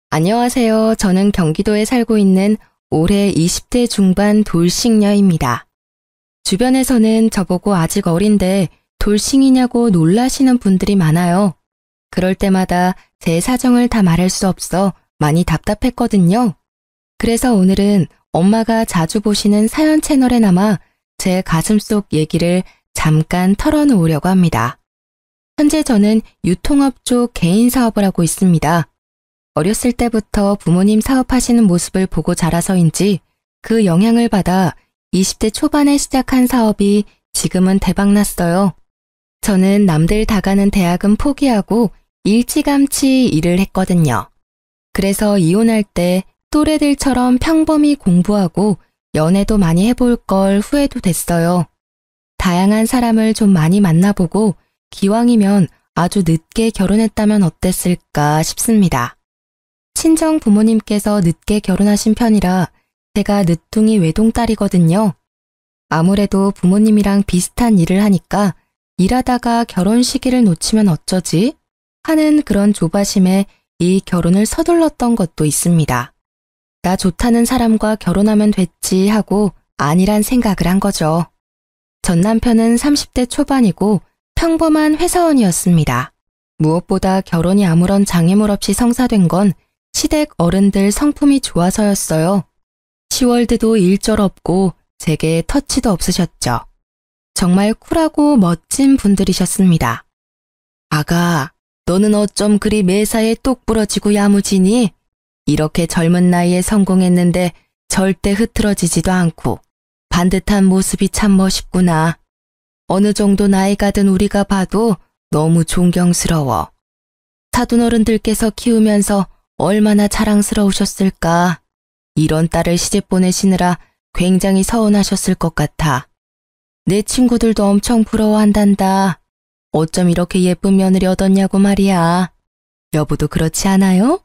안녕하세요. 저는 경기도에 살고 있는 올해 20대 중반 돌싱녀입니다. 주변에서는 저보고 아직 어린데 돌싱이냐고 놀라시는 분들이 많아요. 그럴 때마다 제 사정을 다 말할 수 없어 많이 답답했거든요. 그래서 오늘은 엄마가 자주 보시는 사연 채널에 남아 제 가슴속 얘기를 잠깐 털어놓으려고 합니다. 현재 저는 유통업 쪽 개인 사업을 하고 있습니다. 어렸을 때부터 부모님 사업하시는 모습을 보고 자라서인지 그 영향을 받아 20대 초반에 시작한 사업이 지금은 대박났어요. 저는 남들 다 가는 대학은 포기하고 일찌감치 일을 했거든요. 그래서 이혼할 때 또래들처럼 평범히 공부하고 연애도 많이 해볼 걸 후회도 됐어요. 다양한 사람을 좀 많이 만나보고 기왕이면 아주 늦게 결혼했다면 어땠을까 싶습니다. 친정 부모님께서 늦게 결혼하신 편이라 제가 늦둥이 외동딸이거든요. 아무래도 부모님이랑 비슷한 일을 하니까 일하다가 결혼 시기를 놓치면 어쩌지? 하는 그런 조바심에 이 결혼을 서둘렀던 것도 있습니다. 나 좋다는 사람과 결혼하면 됐지 하고 아니란 생각을 한 거죠. 전 남편은 30대 초반이고 평범한 회사원이었습니다. 무엇보다 결혼이 아무런 장애물 없이 성사된 건 시댁 어른들 성품이 좋아서였어요. 시월드도 일절 없고 제게 터치도 없으셨죠. 정말 쿨하고 멋진 분들이셨습니다. 아가, 너는 어쩜 그리 매사에 똑 부러지고 야무지니? 이렇게 젊은 나이에 성공했는데 절대 흐트러지지도 않고 반듯한 모습이 참 멋있구나. 어느 정도 나이가 든 우리가 봐도 너무 존경스러워. 사돈어른들께서 키우면서 얼마나 자랑스러우셨을까. 이런 딸을 시집 보내시느라 굉장히 서운하셨을 것 같아. 내 친구들도 엄청 부러워한단다. 어쩜 이렇게 예쁜 며느리 얻었냐고 말이야. 여보도 그렇지 않아요?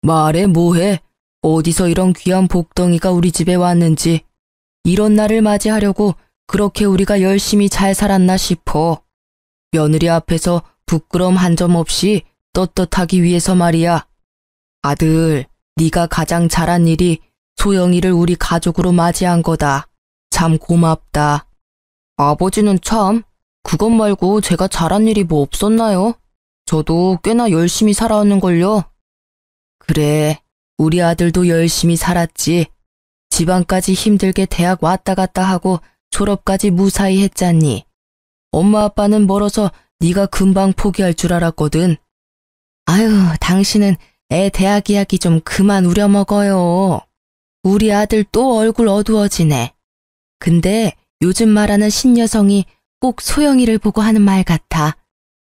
말해 뭐해. 어디서 이런 귀한 복덩이가 우리 집에 왔는지. 이런 날을 맞이하려고 그렇게 우리가 열심히 잘 살았나 싶어. 며느리 앞에서 부끄러움 한 점 없이 떳떳하기 위해서 말이야. 아들, 네가 가장 잘한 일이 소영이를 우리 가족으로 맞이한 거다. 참 고맙다. 아버지는 참, 그것 말고 제가 잘한 일이 뭐 없었나요? 저도 꽤나 열심히 살아왔는걸요. 그래, 우리 아들도 열심히 살았지. 집안까지 힘들게 대학 왔다 갔다 하고 졸업까지 무사히 했잖니. 엄마 아빠는 멀어서 네가 금방 포기할 줄 알았거든. 아유, 당신은 애 대학 이야기 좀 그만 우려먹어요. 우리 아들 또 얼굴 어두워지네. 근데 요즘 말하는 신여성이 꼭 소영이를 보고 하는 말 같아.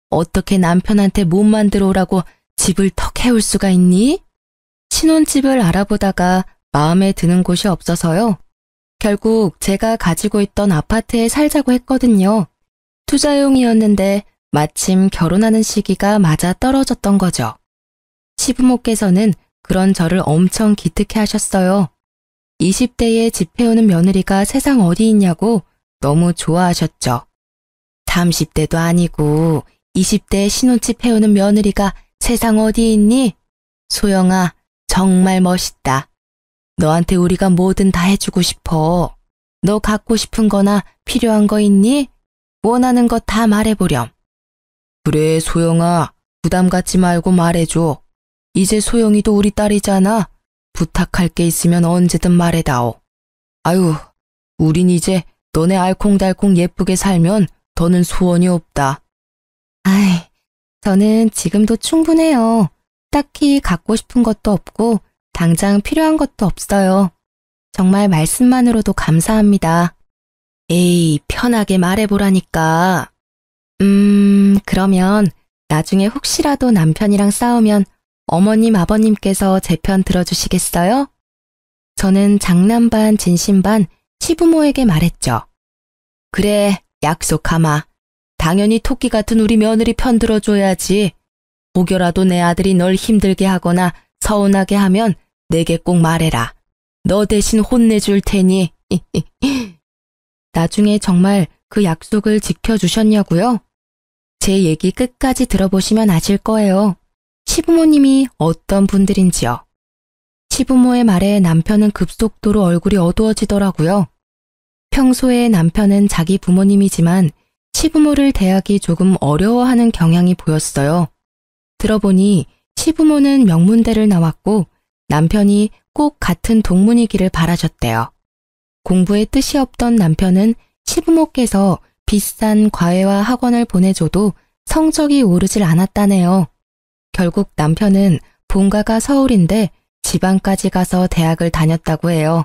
어떻게 남편한테 몸 만들어 오라고 집을 턱 해올 수가 있니? 신혼집을 알아보다가 마음에 드는 곳이 없어서요. 결국 제가 가지고 있던 아파트에 살자고 했거든요. 투자용이었는데 마침 결혼하는 시기가 맞아 떨어졌던 거죠. 시부모께서는 그런 저를 엄청 기특해 하셨어요. 20대에 집 해오는 며느리가 세상 어디 있냐고 너무 좋아하셨죠. 30대도 아니고 20대에 신혼집 해오는 며느리가 세상 어디 있니? 소영아, 정말 멋있다. 너한테 우리가 뭐든 다 해주고 싶어. 너 갖고 싶은 거나 필요한 거 있니? 원하는 거 다 말해보렴. 그래, 소영아. 부담 갖지 말고 말해줘. 이제 소영이도 우리 딸이잖아. 부탁할 게 있으면 언제든 말해다오. 아유, 우린 이제 너네 알콩달콩 예쁘게 살면 더는 소원이 없다. 아이, 저는 지금도 충분해요. 딱히 갖고 싶은 것도 없고 당장 필요한 것도 없어요. 정말 말씀만으로도 감사합니다. 에이, 편하게 말해보라니까. 그러면 나중에 혹시라도 남편이랑 싸우면 어머님, 아버님께서 제 편 들어주시겠어요? 저는 장남 반, 진심 반 시부모에게 말했죠. 그래, 약속하마. 당연히 토끼 같은 우리 며느리 편 들어줘야지. 혹여라도 내 아들이 널 힘들게 하거나 서운하게 하면 내게 꼭 말해라. 너 대신 혼내줄 테니. 나중에 정말 그 약속을 지켜주셨냐고요? 제 얘기 끝까지 들어보시면 아실 거예요. 시부모님이 어떤 분들인지요. 시부모의 말에 남편은 급속도로 얼굴이 어두워지더라고요. 평소에 남편은 자기 부모님이지만 시부모를 대하기 조금 어려워하는 경향이 보였어요. 들어보니 시부모는 명문대를 나왔고 남편이 꼭 같은 동문이기를 바라셨대요. 공부에 뜻이 없던 남편은 시부모께서 비싼 과외와 학원을 보내줘도 성적이 오르질 않았다네요. 결국 남편은 본가가 서울인데 지방까지 가서 대학을 다녔다고 해요.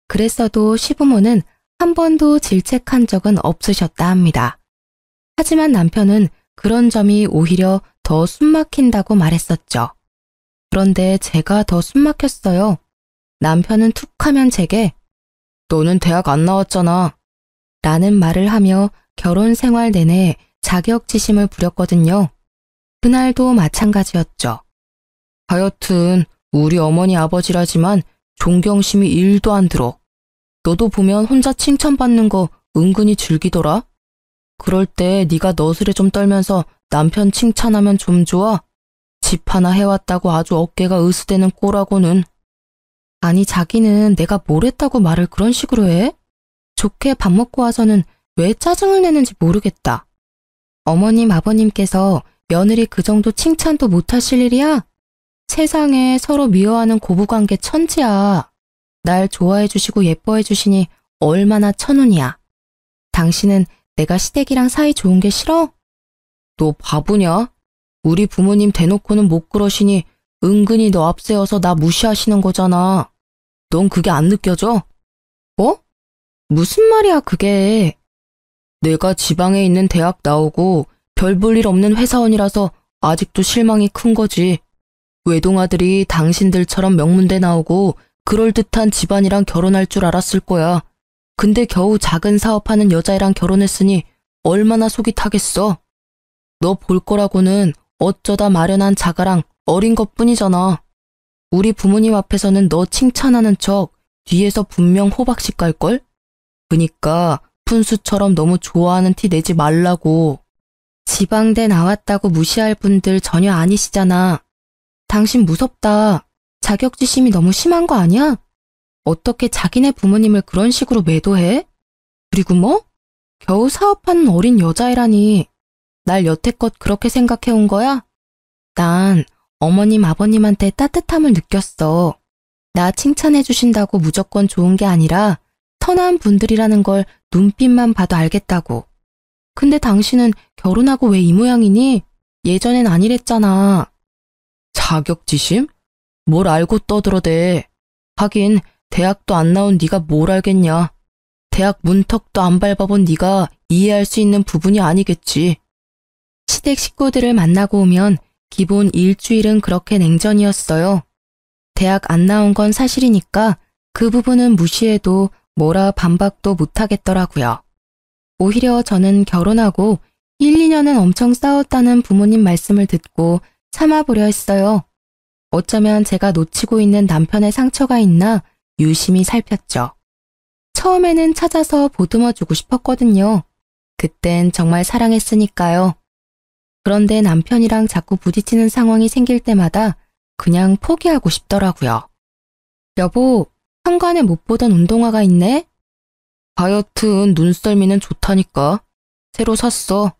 그랬어도 시부모는 한 번도 질책한 적은 없으셨다 합니다. 하지만 남편은 그런 점이 오히려 더 숨막힌다고 말했었죠. 그런데 제가 더 숨막혔어요. 남편은 툭 하면 제게 "너는 대학 안 나왔잖아" 라는 말을 하며 결혼 생활 내내 자격지심을 부렸거든요. 그날도 마찬가지였죠. 하여튼 우리 어머니 아버지라지만 존경심이 1도 안 들어. 너도 보면 혼자 칭찬받는 거 은근히 즐기더라. 그럴 때 네가 너스레 좀 떨면서 남편 칭찬하면 좀 좋아? 집 하나 해왔다고 아주 어깨가 으스대는 꼴하고는. 아니 자기는 내가 뭘 했다고 말을 그런 식으로 해? 좋게 밥 먹고 와서는 왜 짜증을 내는지 모르겠다. 어머님 아버님께서 며느리 그 정도 칭찬도 못하실 일이야? 세상에 서로 미워하는 고부관계 천지야. 날 좋아해 주시고 예뻐해 주시니 얼마나 천운이야. 당신은 내가 시댁이랑 사이 좋은 게 싫어? 너 바보냐? 우리 부모님 대놓고는 못 그러시니 은근히 너 앞세워서 나 무시하시는 거잖아. 넌 그게 안 느껴져? 뭐? 무슨 말이야 그게. 내가 지방에 있는 대학 나오고 별 볼 일 없는 회사원이라서 아직도 실망이 큰 거지. 외동아들이 당신들처럼 명문대 나오고 그럴듯한 집안이랑 결혼할 줄 알았을 거야. 근데 겨우 작은 사업하는 여자애랑 결혼했으니 얼마나 속이 타겠어. 너 볼 거라고는 어쩌다 마련한 자가랑 어린 것뿐이잖아. 우리 부모님 앞에서는 너 칭찬하는 척 뒤에서 분명 호박씨 깔걸? 그니까 푼수처럼 너무 좋아하는 티 내지 말라고. 지방대 나왔다고 무시할 분들 전혀 아니시잖아. 당신 무섭다. 자격지심이 너무 심한 거 아니야? 어떻게 자기네 부모님을 그런 식으로 매도해? 그리고 뭐? 겨우 사업하는 어린 여자애라니. 날 여태껏 그렇게 생각해 온 거야? 난 어머님 아버님한테 따뜻함을 느꼈어. 나 칭찬해 주신다고 무조건 좋은 게 아니라 선한 분들이라는 걸 눈빛만 봐도 알겠다고. 근데 당신은 결혼하고 왜 이 모양이니? 예전엔 아니랬잖아. 자격지심? 뭘 알고 떠들어대. 하긴 대학도 안 나온 네가 뭘 알겠냐. 대학 문턱도 안 밟아본 네가 이해할 수 있는 부분이 아니겠지. 시댁 식구들을 만나고 오면 기본 일주일은 그렇게 냉전이었어요. 대학 안 나온 건 사실이니까 그 부분은 무시해도 뭐라 반박도 못하겠더라고요. 오히려 저는 결혼하고 1, 2년은 엄청 싸웠다는 부모님 말씀을 듣고 참아보려 했어요. 어쩌면 제가 놓치고 있는 남편의 상처가 있나 유심히 살폈죠. 처음에는 찾아서 보듬어주고 싶었거든요. 그땐 정말 사랑했으니까요. 그런데 남편이랑 자꾸 부딪히는 상황이 생길 때마다 그냥 포기하고 싶더라고요. 여보, 현관에 못 보던 운동화가 있네? 하여튼 눈썰미는 좋다니까. 새로 샀어.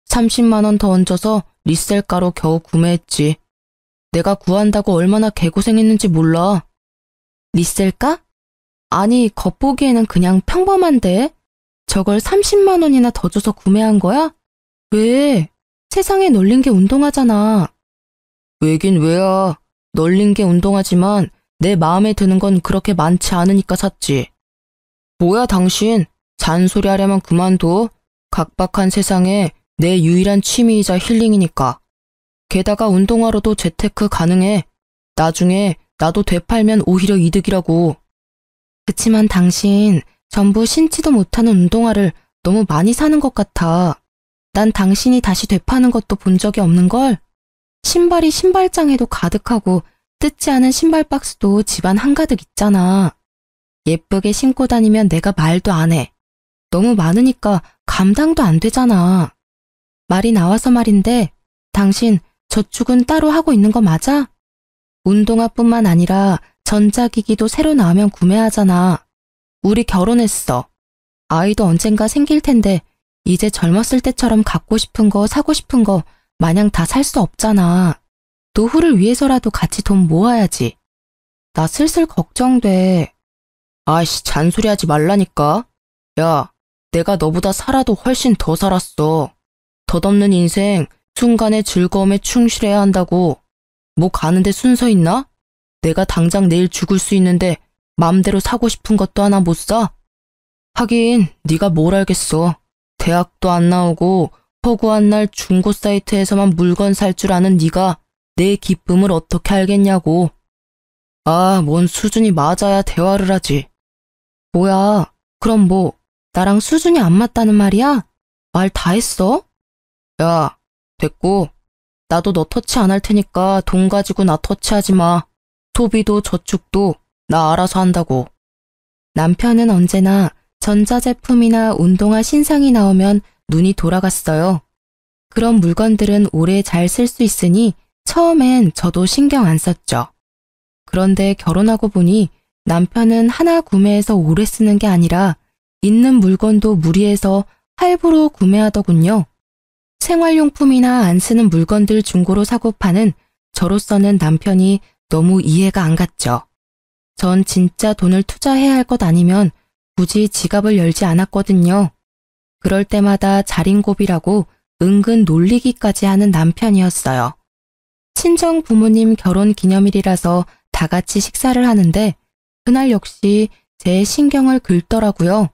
30만 원 더 얹어서 리셀가로 겨우 구매했지. 내가 구한다고 얼마나 개고생했는지 몰라. 리셀가? 아니, 겉보기에는 그냥 평범한데? 저걸 30만 원이나 더 줘서 구매한 거야? 왜? 세상에 널린 게 운동화잖아. 왜긴 왜야. 널린 게 운동화지만 내 마음에 드는 건 그렇게 많지 않으니까 샀지. 뭐야 당신. 잔소리 하려면 그만둬. 각박한 세상에 내 유일한 취미이자 힐링이니까. 게다가 운동화로도 재테크 가능해. 나중에 나도 되팔면 오히려 이득이라고. 그치만 당신 전부 신지도 못하는 운동화를 너무 많이 사는 것 같아. 난 당신이 다시 되파는 것도 본 적이 없는걸? 신발이 신발장에도 가득하고 뜯지 않은 신발 박스도 집안 한가득 있잖아. 예쁘게 신고 다니면 내가 말도 안 해. 너무 많으니까 감당도 안 되잖아. 말이 나와서 말인데 당신 저축은 따로 하고 있는 거 맞아? 운동화뿐만 아니라 전자기기도 새로 나오면 구매하잖아. 우리 결혼했어. 아이도 언젠가 생길 텐데 이제 젊었을 때처럼 갖고 싶은 거, 사고 싶은 거 마냥 다 살 수 없잖아. 노후를 위해서라도 같이 돈 모아야지. 나 슬슬 걱정돼. 아이씨, 잔소리하지 말라니까. 야, 내가 너보다 살아도 훨씬 더 살았어. 덧없는 인생, 순간의 즐거움에 충실해야 한다고. 뭐 가는데 순서 있나? 내가 당장 내일 죽을 수 있는데 맘대로 사고 싶은 것도 하나 못 사? 하긴 네가 뭘 알겠어. 대학도 안 나오고 허구한 날 중고 사이트에서만 물건 살 줄 아는 네가 내 기쁨을 어떻게 알겠냐고. 아, 뭔 수준이 맞아야 대화를 하지. 뭐야, 그럼 뭐 나랑 수준이 안 맞다는 말이야? 말 다 했어? 야, 됐고. 나도 너 터치 안 할 테니까 돈 가지고 나 터치하지 마. 소비도 저축도 나 알아서 한다고. 남편은 언제나 전자제품이나 운동화 신상이 나오면 눈이 돌아갔어요. 그런 물건들은 오래 잘 쓸 수 있으니 처음엔 저도 신경 안 썼죠. 그런데 결혼하고 보니 남편은 하나 구매해서 오래 쓰는 게 아니라 있는 물건도 무리해서 할부로 구매하더군요. 생활용품이나 안 쓰는 물건들 중고로 사고 파는 저로서는 남편이 너무 이해가 안 갔죠. 전 진짜 돈을 투자해야 할 것 아니면 굳이 지갑을 열지 않았거든요. 그럴 때마다 자린고비라고 은근 놀리기까지 하는 남편이었어요. 친정 부모님 결혼 기념일이라서 다 같이 식사를 하는데 그날 역시 제 신경을 긁더라고요.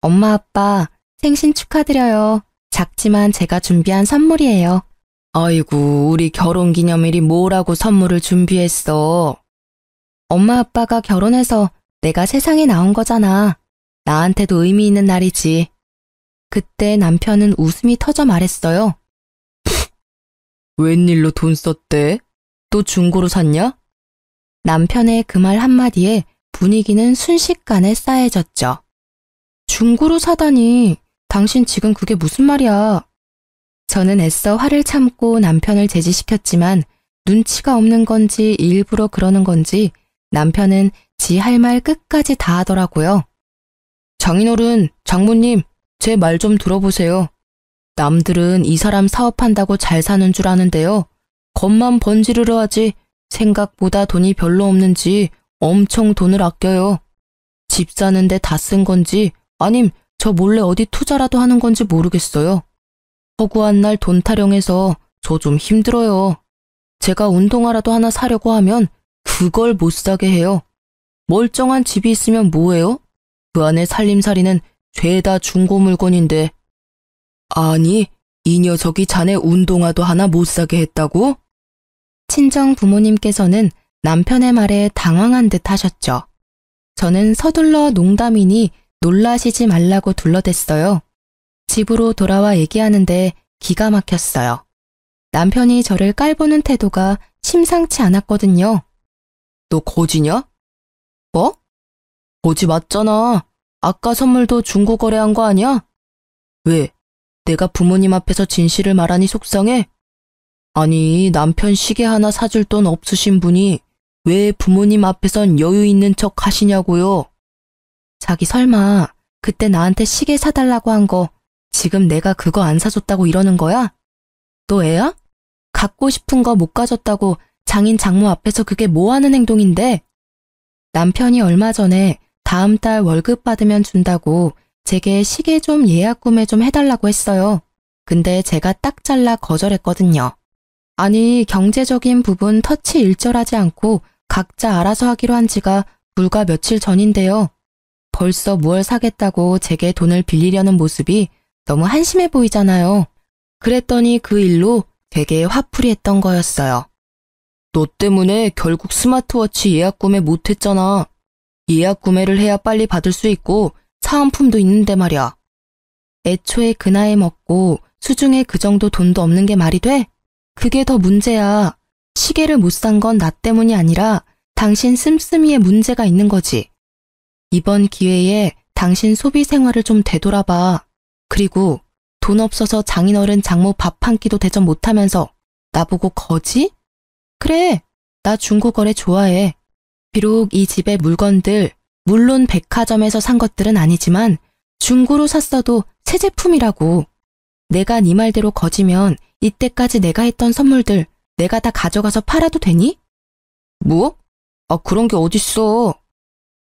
엄마 아빠 생신 축하드려요. 작지만 제가 준비한 선물이에요. 아이고, 우리 결혼 기념일이 뭐라고 선물을 준비했어. 엄마 아빠가 결혼해서 내가 세상에 나온 거잖아. 나한테도 의미 있는 날이지. 그때 남편은 웃음이 터져 말했어요. 웬일로 돈 썼대? 또 중고로 샀냐? 남편의 그 말 한마디에 분위기는 순식간에 싸해졌죠. 중고로 사다니, 당신 지금 그게 무슨 말이야? 저는 애써 화를 참고 남편을 제지시켰지만 눈치가 없는 건지 일부러 그러는 건지 남편은 지 할 말 끝까지 다 하더라고요. 장인어른, 장모님, 제 말 좀 들어보세요. 남들은 이 사람 사업한다고 잘 사는 줄 아는데요. 겉만 번지르르 하지 생각보다 돈이 별로 없는지 엄청 돈을 아껴요. 집 사는데 다 쓴 건지 아님 저 몰래 어디 투자라도 하는 건지 모르겠어요. 허구한 날 돈 타령해서 저 좀 힘들어요. 제가 운동화라도 하나 사려고 하면 그걸 못 사게 해요. 멀쩡한 집이 있으면 뭐해요? 그 안에 살림살이는 죄다 중고 물건인데. 아니, 이 녀석이 자네 운동화도 하나 못 사게 했다고? 친정 부모님께서는 남편의 말에 당황한 듯 하셨죠. 저는 서둘러 농담이니 놀라시지 말라고 둘러댔어요. 집으로 돌아와 얘기하는데 기가 막혔어요. 남편이 저를 깔보는 태도가 심상치 않았거든요. 너 거지냐? 뭐? 거지 맞잖아. 아까 선물도 중고 거래한 거 아니야? 왜? 내가 부모님 앞에서 진실을 말하니 속상해? 아니, 남편 시계 하나 사줄 돈 없으신 분이 왜 부모님 앞에선 여유 있는 척 하시냐고요? 자기 설마 그때 나한테 시계 사달라고 한 거 지금 내가 그거 안 사줬다고 이러는 거야? 너 애야? 갖고 싶은 거 못 가졌다고 장인 장모 앞에서 그게 뭐 하는 행동인데? 남편이 얼마 전에 다음 달 월급 받으면 준다고 제게 시계 좀 예약 구매 좀 해달라고 했어요. 근데 제가 딱 잘라 거절했거든요. 아니, 경제적인 부분 터치 일절하지 않고 각자 알아서 하기로 한 지가 불과 며칠 전인데요. 벌써 무얼 사겠다고 제게 돈을 빌리려는 모습이 너무 한심해 보이잖아요. 그랬더니 그 일로 되게 화풀이 했던 거였어요. 너 때문에 결국 스마트워치 예약 구매 못했잖아. 예약 구매를 해야 빨리 받을 수 있고 사은품도 있는데 말이야. 애초에 그 나이 먹고 수중에 그 정도 돈도 없는 게 말이 돼? 그게 더 문제야. 시계를 못 산 건 나 때문이 아니라 당신 씀씀이의 문제가 있는 거지. 이번 기회에 당신 소비 생활을 좀 되돌아봐. 그리고 돈 없어서 장인어른 장모 밥 한 끼도 대접 못하면서 나보고 거지? 그래, 나 중고거래 좋아해. 비록 이 집의 물건들, 물론 백화점에서 산 것들은 아니지만 중고로 샀어도 새 제품이라고. 내가 네 말대로 거지면 이때까지 내가 했던 선물들 내가 다 가져가서 팔아도 되니? 뭐? 그런 게 어딨어.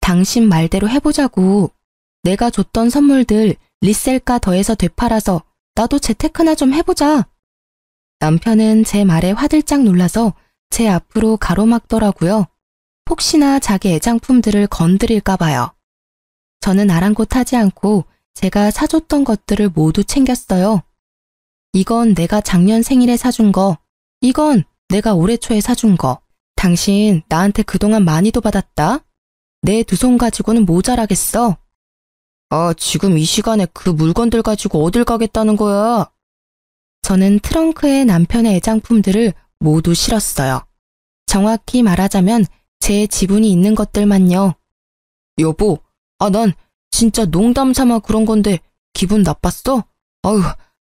당신 말대로 해보자고. 내가 줬던 선물들 리셀가 더해서 되팔아서 나도 재테크나 좀 해보자. 남편은 제 말에 화들짝 놀라서 제 앞으로 가로막더라고요. 혹시나 자기 애장품들을 건드릴까 봐요. 저는 아랑곳하지 않고 제가 사줬던 것들을 모두 챙겼어요. 이건 내가 작년 생일에 사준 거, 이건 내가 올해 초에 사준 거. 당신 나한테 그동안 많이도 받았다. 내 두 손 가지고는 모자라겠어. 지금 이 시간에 그 물건들 가지고 어딜 가겠다는 거야? 저는 트렁크에 남편의 애장품들을 모두 실었어요. 정확히 말하자면 제 지분이 있는 것들만요. 여보, 난 진짜 농담 삼아 그런 건데 기분 나빴어? 아유,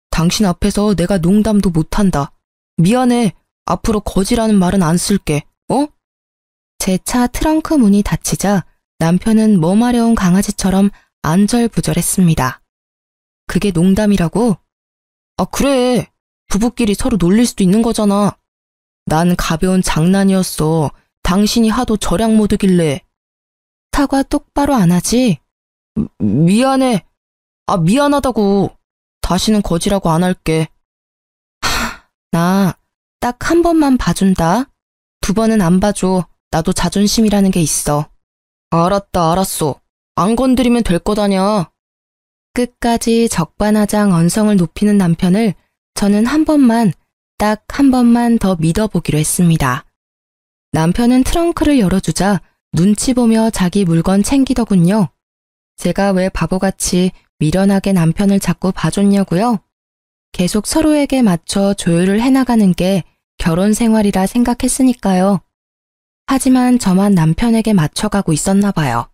당신 앞에서 내가 농담도 못한다. 미안해. 앞으로 거지라는 말은 안 쓸게. 제 차 트렁크 문이 닫히자 남편은 머마려운 강아지처럼 안절부절했습니다. 그게 농담이라고? 그래. 부부끼리 서로 놀릴 수도 있는 거잖아. 난 가벼운 장난이었어. 당신이 하도 절약 모드길래. 사과 똑바로 안 하지? 미안해. 미안하다고. 다시는 거지라고 안 할게. 나 딱 한 번만 봐준다. 두 번은 안 봐줘. 나도 자존심이라는 게 있어. 알았다, 알았어. 안 건드리면 될 거다냐. 끝까지 적반하장 언성을 높이는 남편을 저는 한 번만, 딱 한 번만 더 믿어보기로 했습니다. 남편은 트렁크를 열어주자 눈치 보며 자기 물건 챙기더군요. 제가 왜 바보같이 미련하게 남편을 자꾸 봐줬냐고요? 계속 서로에게 맞춰 조율을 해나가는 게 결혼 생활이라 생각했으니까요. 하지만 저만 남편에게 맞춰가고 있었나 봐요.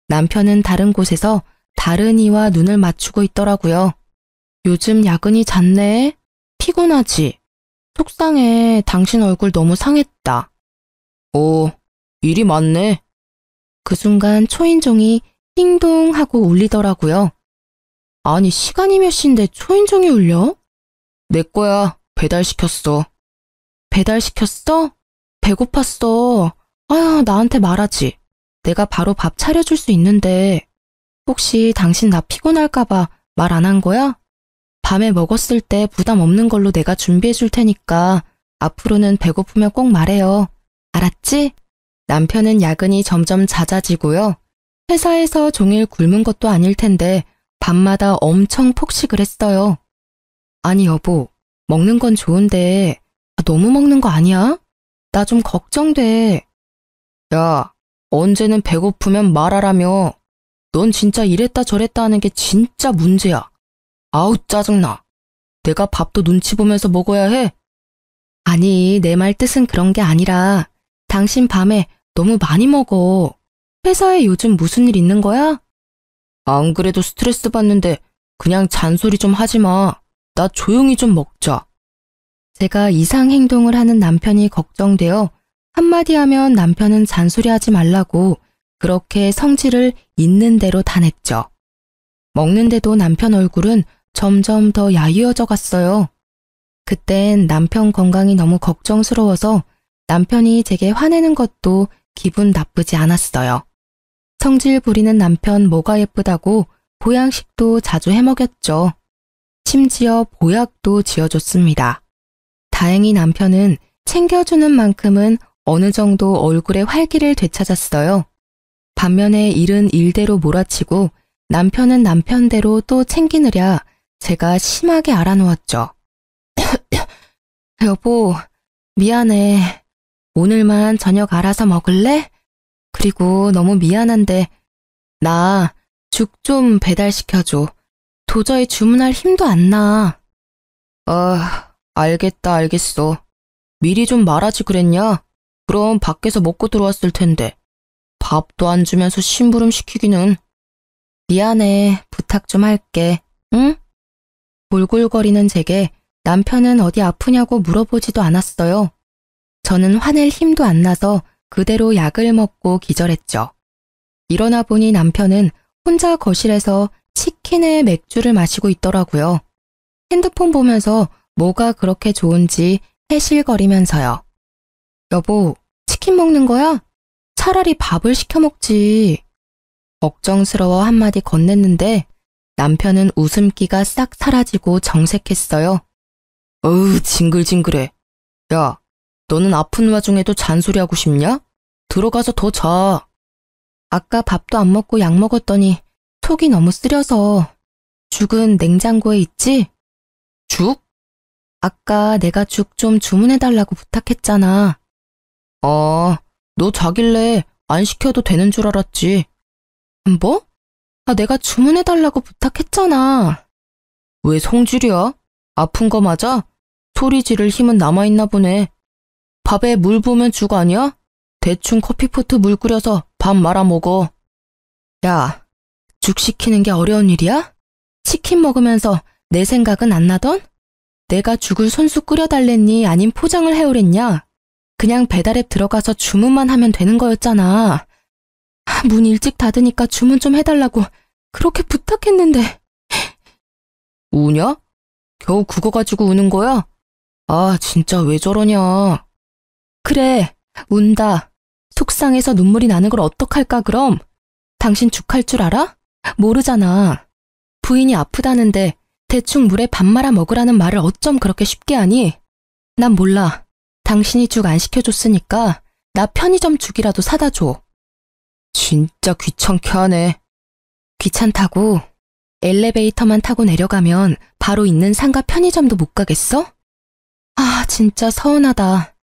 남편은 다른 곳에서 다른 이와 눈을 맞추고 있더라고요. 요즘 야근이 잦네? 피곤하지? 속상해. 당신 얼굴 너무 상했다. 일이 많네. 그 순간 초인종이 띵동 하고 울리더라고요. 아니, 시간이 몇 시인데 초인종이 울려? 내 거야. 배달시켰어. 배달시켰어? 배고팠어. 아유, 나한테 말하지. 내가 바로 밥 차려줄 수 있는데. 혹시 당신 나 피곤할까봐 말 안 한 거야? 밤에 먹었을 때 부담 없는 걸로 내가 준비해 줄 테니까 앞으로는 배고프면 꼭 말해요. 알았지? 남편은 야근이 점점 잦아지고요. 회사에서 종일 굶은 것도 아닐 텐데 밤마다 엄청 폭식을 했어요. 아니 여보, 먹는 건 좋은데 너무 먹는 거 아니야? 나 좀 걱정돼. 야, 언제는 배고프면 말하라며. 넌 진짜 이랬다 저랬다 하는 게 진짜 문제야. 아우 짜증나. 내가 밥도 눈치 보면서 먹어야 해? 아니, 내 말 뜻은 그런 게 아니라 당신 밤에 너무 많이 먹어. 회사에 요즘 무슨 일 있는 거야? 안 그래도 스트레스 받는데 그냥 잔소리 좀 하지 마. 나 조용히 좀 먹자. 제가 이상 행동을 하는 남편이 걱정되어 한마디 하면 남편은 잔소리하지 말라고 그렇게 성질을 있는 대로 다 냈죠. 먹는데도 남편 얼굴은 점점 더 야위어져 갔어요. 그땐 남편 건강이 너무 걱정스러워서 남편이 제게 화내는 것도 기분 나쁘지 않았어요. 성질 부리는 남편 뭐가 예쁘다고 보양식도 자주 해먹였죠. 심지어 보약도 지어줬습니다. 다행히 남편은 챙겨주는 만큼은 어느 정도 얼굴에 활기를 되찾았어요. 반면에 일은 일대로 몰아치고 남편은 남편대로 또 챙기느랴 제가 심하게 알아놓았죠. 여보, 미안해. 오늘만 저녁 알아서 먹을래? 그리고 너무 미안한데 나 죽 좀 배달시켜줘. 도저히 주문할 힘도 안 나. 알겠다, 알겠어. 미리 좀 말하지 그랬냐? 그럼 밖에서 먹고 들어왔을 텐데. 밥도 안 주면서 심부름 시키기는. 미안해, 부탁 좀 할게. 응? 골골거리는 제게 남편은 어디 아프냐고 물어보지도 않았어요. 저는 화낼 힘도 안 나서 그대로 약을 먹고 기절했죠. 일어나 보니 남편은 혼자 거실에서 치킨에 맥주를 마시고 있더라고요. 핸드폰 보면서 뭐가 그렇게 좋은지 해실거리면서요. 여보, 치킨 먹는 거야? 차라리 밥을 시켜 먹지. 걱정스러워 한마디 건넸는데 남편은 웃음기가 싹 사라지고 정색했어요. 어우, 징글징글해. 야, 너는 아픈 와중에도 잔소리하고 싶냐? 들어가서 더 자. 아까 밥도 안 먹고 약 먹었더니 속이 너무 쓰려서. 죽은 냉장고에 있지? 죽? 아까 내가 죽 좀 주문해달라고 부탁했잖아. 너 자길래 안 시켜도 되는 줄 알았지. 뭐? 내가 주문해달라고 부탁했잖아. 왜 성질이야? 아픈 거 맞아? 소리 지를 힘은 남아있나 보네. 밥에 물 부으면 죽 아니야? 대충 커피포트 물 끓여서 밥 말아 먹어. 야, 죽 시키는 게 어려운 일이야? 치킨 먹으면서 내 생각은 안 나던? 내가 죽을 손수 끓여달랬니? 아님 포장을 해오랬냐? 그냥 배달앱 들어가서 주문만 하면 되는 거였잖아. 문 일찍 닫으니까 주문 좀 해달라고 그렇게 부탁했는데. 우냐? 겨우 그거 가지고 우는 거야? 아, 진짜 왜 저러냐. 그래, 운다. 속상해서 눈물이 나는 걸 어떡할까 그럼? 당신 죽 할 줄 알아? 모르잖아. 부인이 아프다는데 대충 물에 밥 말아 먹으라는 말을 어쩜 그렇게 쉽게 하니? 난 몰라. 당신이 죽 안 시켜줬으니까 나 편의점 죽이라도 사다 줘. 진짜 귀찮게 하네. 귀찮다고? 엘리베이터만 타고 내려가면 바로 있는 상가 편의점도 못 가겠어? 아, 진짜 서운하다.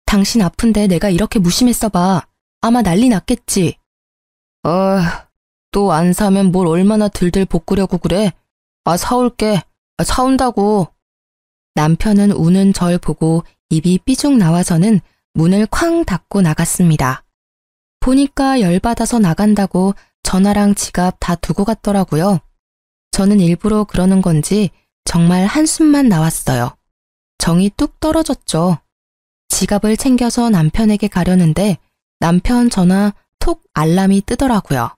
당신 아픈데 내가 이렇게 무심했어 봐. 아마 난리 났겠지. 또 안 사면 뭘 얼마나 들들 볶으려고 그래? 사올게. 사온다고. 남편은 우는 절 보고 입이 삐죽 나와서는 문을 쾅 닫고 나갔습니다. 보니까 열받아서 나간다고 전화랑 지갑 다 두고 갔더라고요. 저는 일부러 그러는 건지 정말 한숨만 나왔어요. 정이 뚝 떨어졌죠. 지갑을 챙겨서 남편에게 가려는데 남편 전화 톡 알람이 뜨더라고요.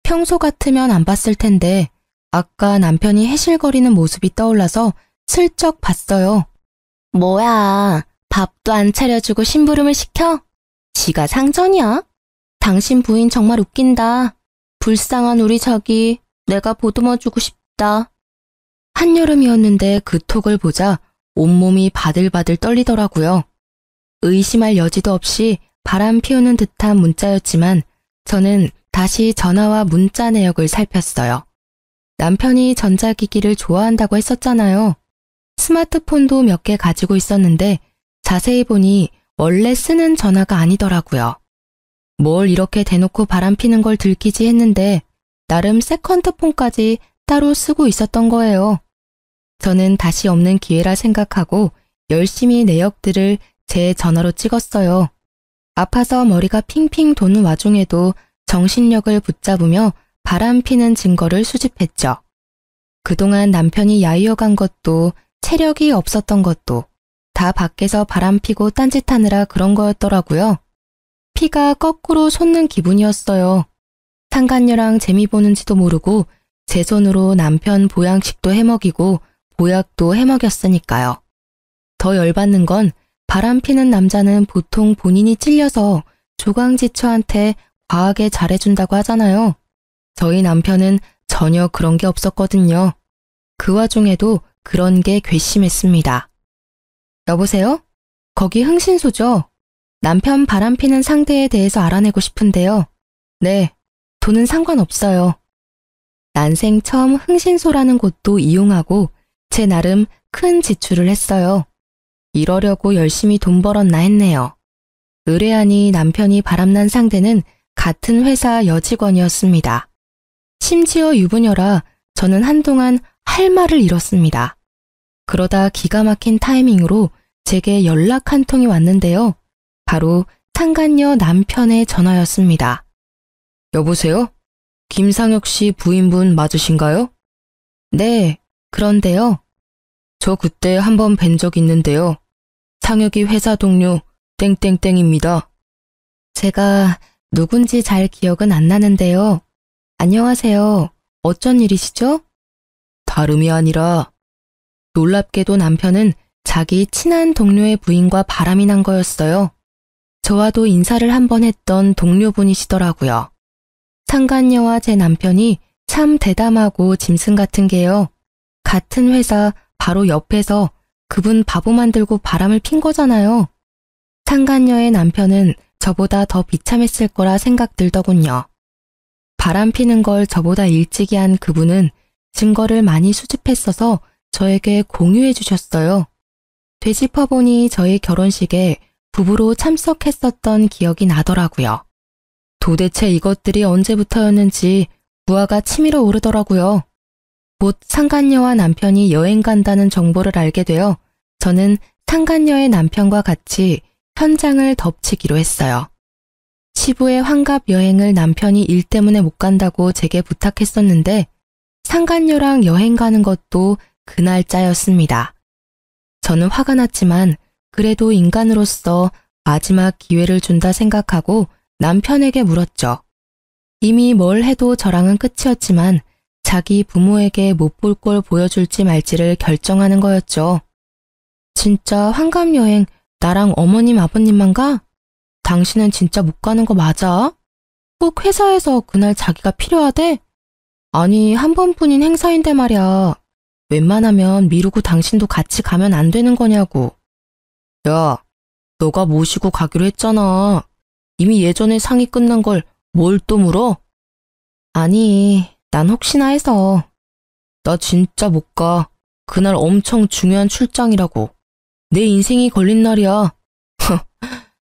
평소 같으면 안 봤을 텐데 아까 남편이 해실거리는 모습이 떠올라서 슬쩍 봤어요. 뭐야, 밥도 안 차려주고 심부름을 시켜? 지가 상전이야? 당신 부인 정말 웃긴다. 불쌍한 우리 자기, 내가 보듬어주고 싶다. 한여름이었는데 그 톡을 보자 온몸이 바들바들 떨리더라고요. 의심할 여지도 없이 바람 피우는 듯한 문자였지만 저는 다시 전화와 문자 내역을 살폈어요. 남편이 전자기기를 좋아한다고 했었잖아요. 스마트폰도 몇 개 가지고 있었는데 자세히 보니 원래 쓰는 전화가 아니더라고요. 뭘 이렇게 대놓고 바람피는 걸 들키지 했는데 나름 세컨드폰까지 따로 쓰고 있었던 거예요. 저는 다시 없는 기회라 생각하고 열심히 내역들을 제 전화로 찍었어요. 아파서 머리가 핑핑 도는 와중에도 정신력을 붙잡으며 바람피는 증거를 수집했죠. 그동안 남편이 야유어 간 것도 체력이 없었던 것도 다 밖에서 바람피고 딴짓하느라 그런 거였더라고요. 피가 거꾸로 솟는 기분이었어요. 상간녀랑 재미 보는지도 모르고 제 손으로 남편 보양식도 해먹이고 보약도 해먹였으니까요. 더 열받는 건 바람피는 남자는 보통 본인이 찔려서 조강지처한테 과하게 잘해준다고 하잖아요. 저희 남편은 전혀 그런 게 없었거든요. 그 와중에도 그런 게 괘씸했습니다. 여보세요? 거기 흥신소죠? 남편 바람피는 상대에 대해서 알아내고 싶은데요. 네, 돈은 상관없어요. 난생 처음 흥신소라는 곳도 이용하고 제 나름 큰 지출을 했어요. 이러려고 열심히 돈 벌었나 했네요. 의뢰하니 남편이 바람난 상대는 같은 회사 여직원이었습니다. 심지어 유부녀라 저는 한동안 할 말을 잃었습니다. 그러다 기가 막힌 타이밍으로 제게 연락 한 통이 왔는데요. 바로 상간녀 남편의 전화였습니다. 여보세요? 김상혁 씨 부인분 맞으신가요? 네, 그런데요. 저 그때 한번 뵌 적 있는데요. 상혁이 회사 동료 땡땡땡입니다. 제가 누군지 잘 기억은 안 나는데요. 안녕하세요. 어쩐 일이시죠? 다름이 아니라 놀랍게도 남편은 자기 친한 동료의 부인과 바람이 난 거였어요. 저와도 인사를 한번 했던 동료분이시더라고요. 상간녀와 제 남편이 참 대담하고 짐승 같은 게요. 같은 회사 바로 옆에서 그분 바보 만들고 바람을 핀 거잖아요. 상간녀의 남편은 저보다 더 비참했을 거라 생각 들더군요. 바람 피는 걸 저보다 일찍이 한 그분은 증거를 많이 수집했어서 저에게 공유해 주셨어요. 되짚어보니 저희 결혼식에 부부로 참석했었던 기억이 나더라고요. 도대체 이것들이 언제부터였는지 부하가 치밀어 오르더라고요. 곧 상간녀와 남편이 여행 간다는 정보를 알게 되어 저는 상간녀의 남편과 같이 현장을 덮치기로 했어요. 시부의 환갑 여행을 남편이 일 때문에 못 간다고 제게 부탁했었는데 상간녀랑 여행 가는 것도 그 날짜였습니다. 저는 화가 났지만 그래도 인간으로서 마지막 기회를 준다 생각하고 남편에게 물었죠. 이미 뭘 해도 저랑은 끝이었지만 자기 부모에게 못 볼 걸 보여줄지 말지를 결정하는 거였죠. 진짜 환갑 여행 나랑 어머님 아버님만 가? 당신은 진짜 못 가는 거 맞아? 꼭 회사에서 그날 자기가 필요하대? 아니, 한 번뿐인 행사인데 말이야. 웬만하면 미루고 당신도 같이 가면 안 되는 거냐고. 야, 너가 모시고 가기로 했잖아. 이미 예전에 상이 끝난 걸 뭘 또 물어? 아니, 난 혹시나 해서. 나 진짜 못 가. 그날 엄청 중요한 출장이라고. 내 인생이 걸린 날이야.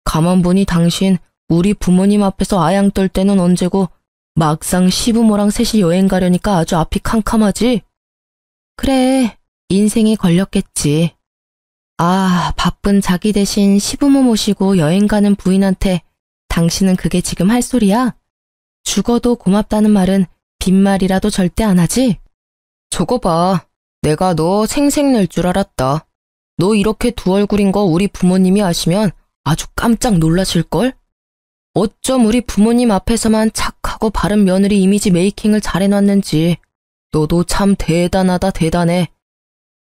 가만 보니 당신 우리 부모님 앞에서 아양 떨 때는 언제고 막상 시부모랑 셋이 여행 가려니까 아주 앞이 캄캄하지? 그래, 인생이 걸렸겠지. 아, 바쁜 자기 대신 시부모 모시고 여행 가는 부인한테 당신은 그게 지금 할 소리야? 죽어도 고맙다는 말은 빈말이라도 절대 안 하지? 저거 봐. 내가 너 생색 낼 줄 알았다. 너 이렇게 두 얼굴인 거 우리 부모님이 아시면 아주 깜짝 놀라실걸? 어쩜 우리 부모님 앞에서만 착하고 바른 며느리 이미지 메이킹을 잘해놨는지. 너도 참 대단하다 대단해.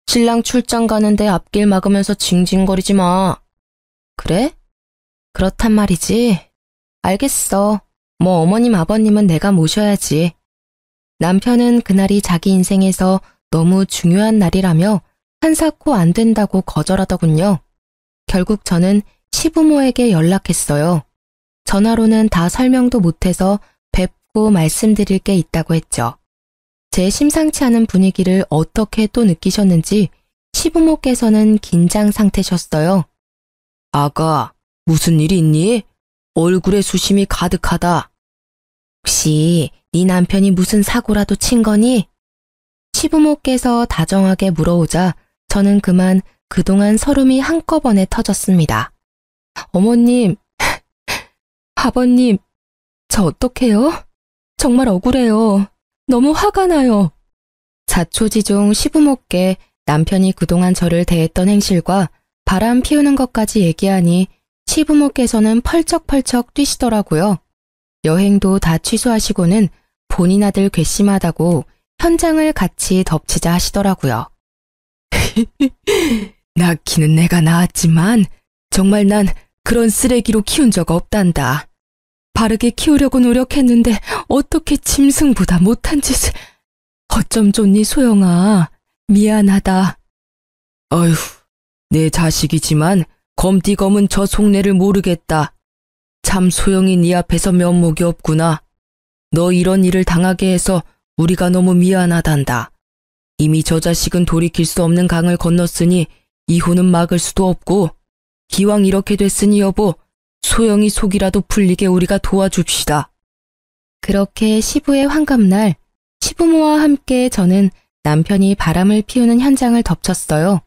신랑 출장 가는데 앞길 막으면서 징징거리지 마. 그래? 그렇단 말이지. 알겠어. 뭐 어머님 아버님은 내가 모셔야지. 남편은 그날이 자기 인생에서 너무 중요한 날이라며 한사코 안 된다고 거절하더군요. 결국 저는 시부모에게 연락했어요. 전화로는 다 설명도 못해서 뵙고 말씀드릴 게 있다고 했죠. 제 심상치 않은 분위기를 어떻게 또 느끼셨는지 시부모께서는 긴장 상태셨어요. 아가, 무슨 일이 있니? 얼굴에 수심이 가득하다. 혹시 네 남편이 무슨 사고라도 친 거니? 시부모께서 다정하게 물어오자 저는 그만 그동안 서름이 한꺼번에 터졌습니다. 어머님, 아버님, 저 어떡해요? 정말 억울해요. 너무 화가 나요. 자초지종 시부모께 남편이 그동안 저를 대했던 행실과 바람 피우는 것까지 얘기하니 시부모께서는 펄쩍펄쩍 뛰시더라고요. 여행도 다 취소하시고는 본인 아들 괘씸하다고 현장을 같이 덮치자 하시더라고요. 낳기는 내가 낳았지만 정말 난 그런 쓰레기로 키운 적 없단다. 바르게 키우려고 노력했는데 어떻게 짐승보다 못한 짓을. 어쩜 좋니 소영아. 미안하다. 어휴, 내 자식이지만 검디검은 저 속내를 모르겠다. 참 소영이 네 앞에서 면목이 없구나. 너 이런 일을 당하게 해서 우리가 너무 미안하단다. 이미 저 자식은 돌이킬 수 없는 강을 건넜으니 이혼은 막을 수도 없고 기왕 이렇게 됐으니 여보, 소영이 속이라도 풀리게 우리가 도와줍시다. 그렇게 시부의 환갑날 시부모와 함께 저는 남편이 바람을 피우는 현장을 덮쳤어요.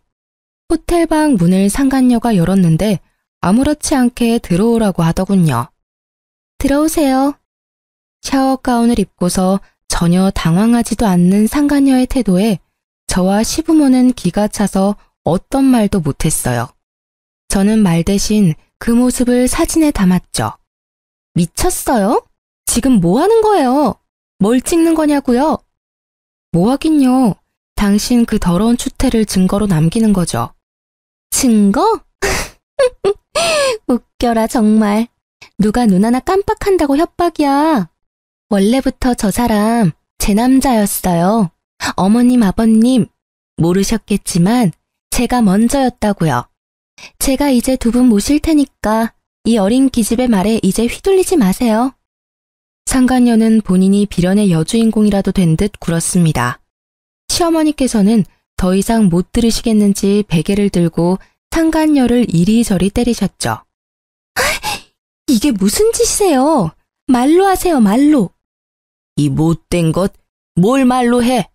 호텔방 문을 상간녀가 열었는데 아무렇지 않게 들어오라고 하더군요. 들어오세요. 샤워 가운을 입고서 전혀 당황하지도 않는 상간녀의 태도에 저와 시부모는 기가 차서 어떤 말도 못했어요. 저는 말 대신 그 모습을 사진에 담았죠. 미쳤어요? 지금 뭐 하는 거예요? 뭘 찍는 거냐고요? 뭐 하긴요. 당신 그 더러운 추태를 증거로 남기는 거죠. 증거? 웃겨라 정말. 누가 눈 하나 깜빡한다고 협박이야. 원래부터 저 사람 제 남자였어요. 어머님, 아버님 모르셨겠지만 제가 먼저였다고요. 제가 이제 두 분 모실 테니까 이 어린 기집의 말에 이제 휘둘리지 마세요. 상간녀는 본인이 비련의 여주인공이라도 된 듯 굴었습니다. 시어머니께서는 더 이상 못 들으시겠는지 베개를 들고 상간녀를 이리저리 때리셨죠. 이게 무슨 짓이세요? 말로 하세요, 말로. 이 못된 것, 뭘 말로 해?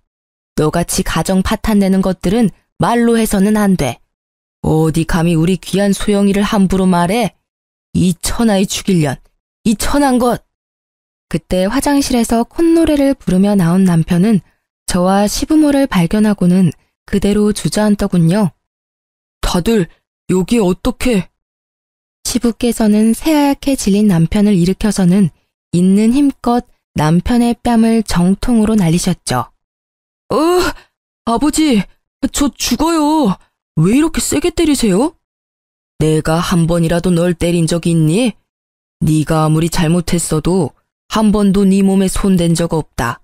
너같이 가정 파탄내는 것들은 말로 해서는 안 돼. 어디 감히 우리 귀한 소영이를 함부로 말해? 이 천하의 죽일년, 이 천한 것. 그때 화장실에서 콧노래를 부르며 나온 남편은 저와 시부모를 발견하고는 그대로 주저앉더군요. 다들 여기 어떻게? 시부께서는 새하얗게 질린 남편을 일으켜서는 있는 힘껏 남편의 뺨을 정통으로 날리셨죠. 아버지, 저 죽어요. 왜 이렇게 세게 때리세요? 내가 한 번이라도 널 때린 적이 있니? 네가 아무리 잘못했어도 한 번도 네 몸에 손댄 적 없다.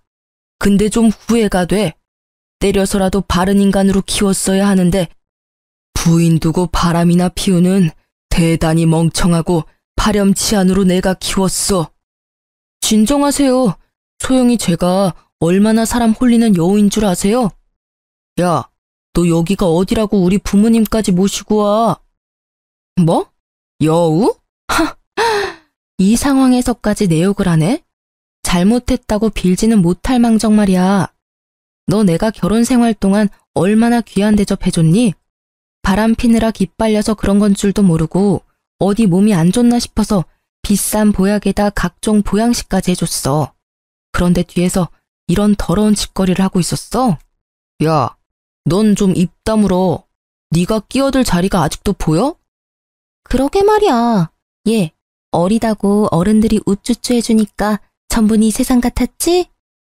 근데 좀 후회가 돼. 때려서라도 바른 인간으로 키웠어야 하는데 부인 두고 바람이나 피우는 대단히 멍청하고 파렴치한으로 내가 키웠어. 진정하세요. 소영이 제가 얼마나 사람 홀리는 여우인 줄 아세요? 야, 너 여기가 어디라고 우리 부모님까지 모시고 와. 뭐? 여우? 하, 이 상황에서까지 내 욕을 하네? 잘못했다고 빌지는 못할 망정 말이야. 너 내가 결혼 생활 동안 얼마나 귀한 대접해줬니? 바람 피느라 기빨려서 그런 건 줄도 모르고 어디 몸이 안 좋나 싶어서 비싼 보약에다 각종 보양식까지 해줬어. 그런데 뒤에서 이런 더러운 짓거리를 하고 있었어? 야, 넌 좀 입 다물어. 네가 끼어들 자리가 아직도 보여? 그러게 말이야. 얘, 어리다고 어른들이 우쭈쭈 해주니까 전부 네 세상 같았지?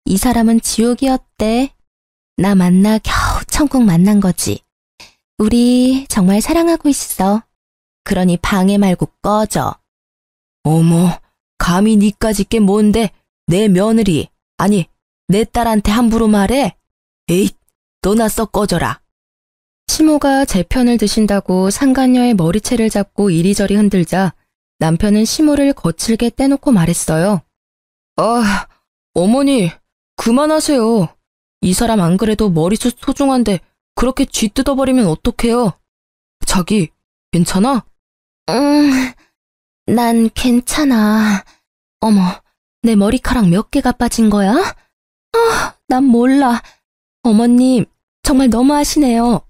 이 사람은 지옥이었대. 나 만나 겨우 천국 만난 거지. 우리 정말 사랑하고 있어. 그러니 방해 말고 꺼져. 어머, 감히 니까짓 게 뭔데 내 며느리, 아니 내 딸한테 함부로 말해? 에잇, 너나 썩 꺼져라. 시모가 제 편을 드신다고 상간녀의 머리채를 잡고 이리저리 흔들자 남편은 시모를 거칠게 떼놓고 말했어요. 아, 어머니, 그만하세요. 이 사람 안 그래도 머리숱 소중한데 그렇게 쥐 뜯어버리면 어떡해요? 자기, 괜찮아? 난 괜찮아. 어머, 내 머리카락 몇 개가 빠진 거야? 난 몰라. 어머님, 정말 너무하시네요.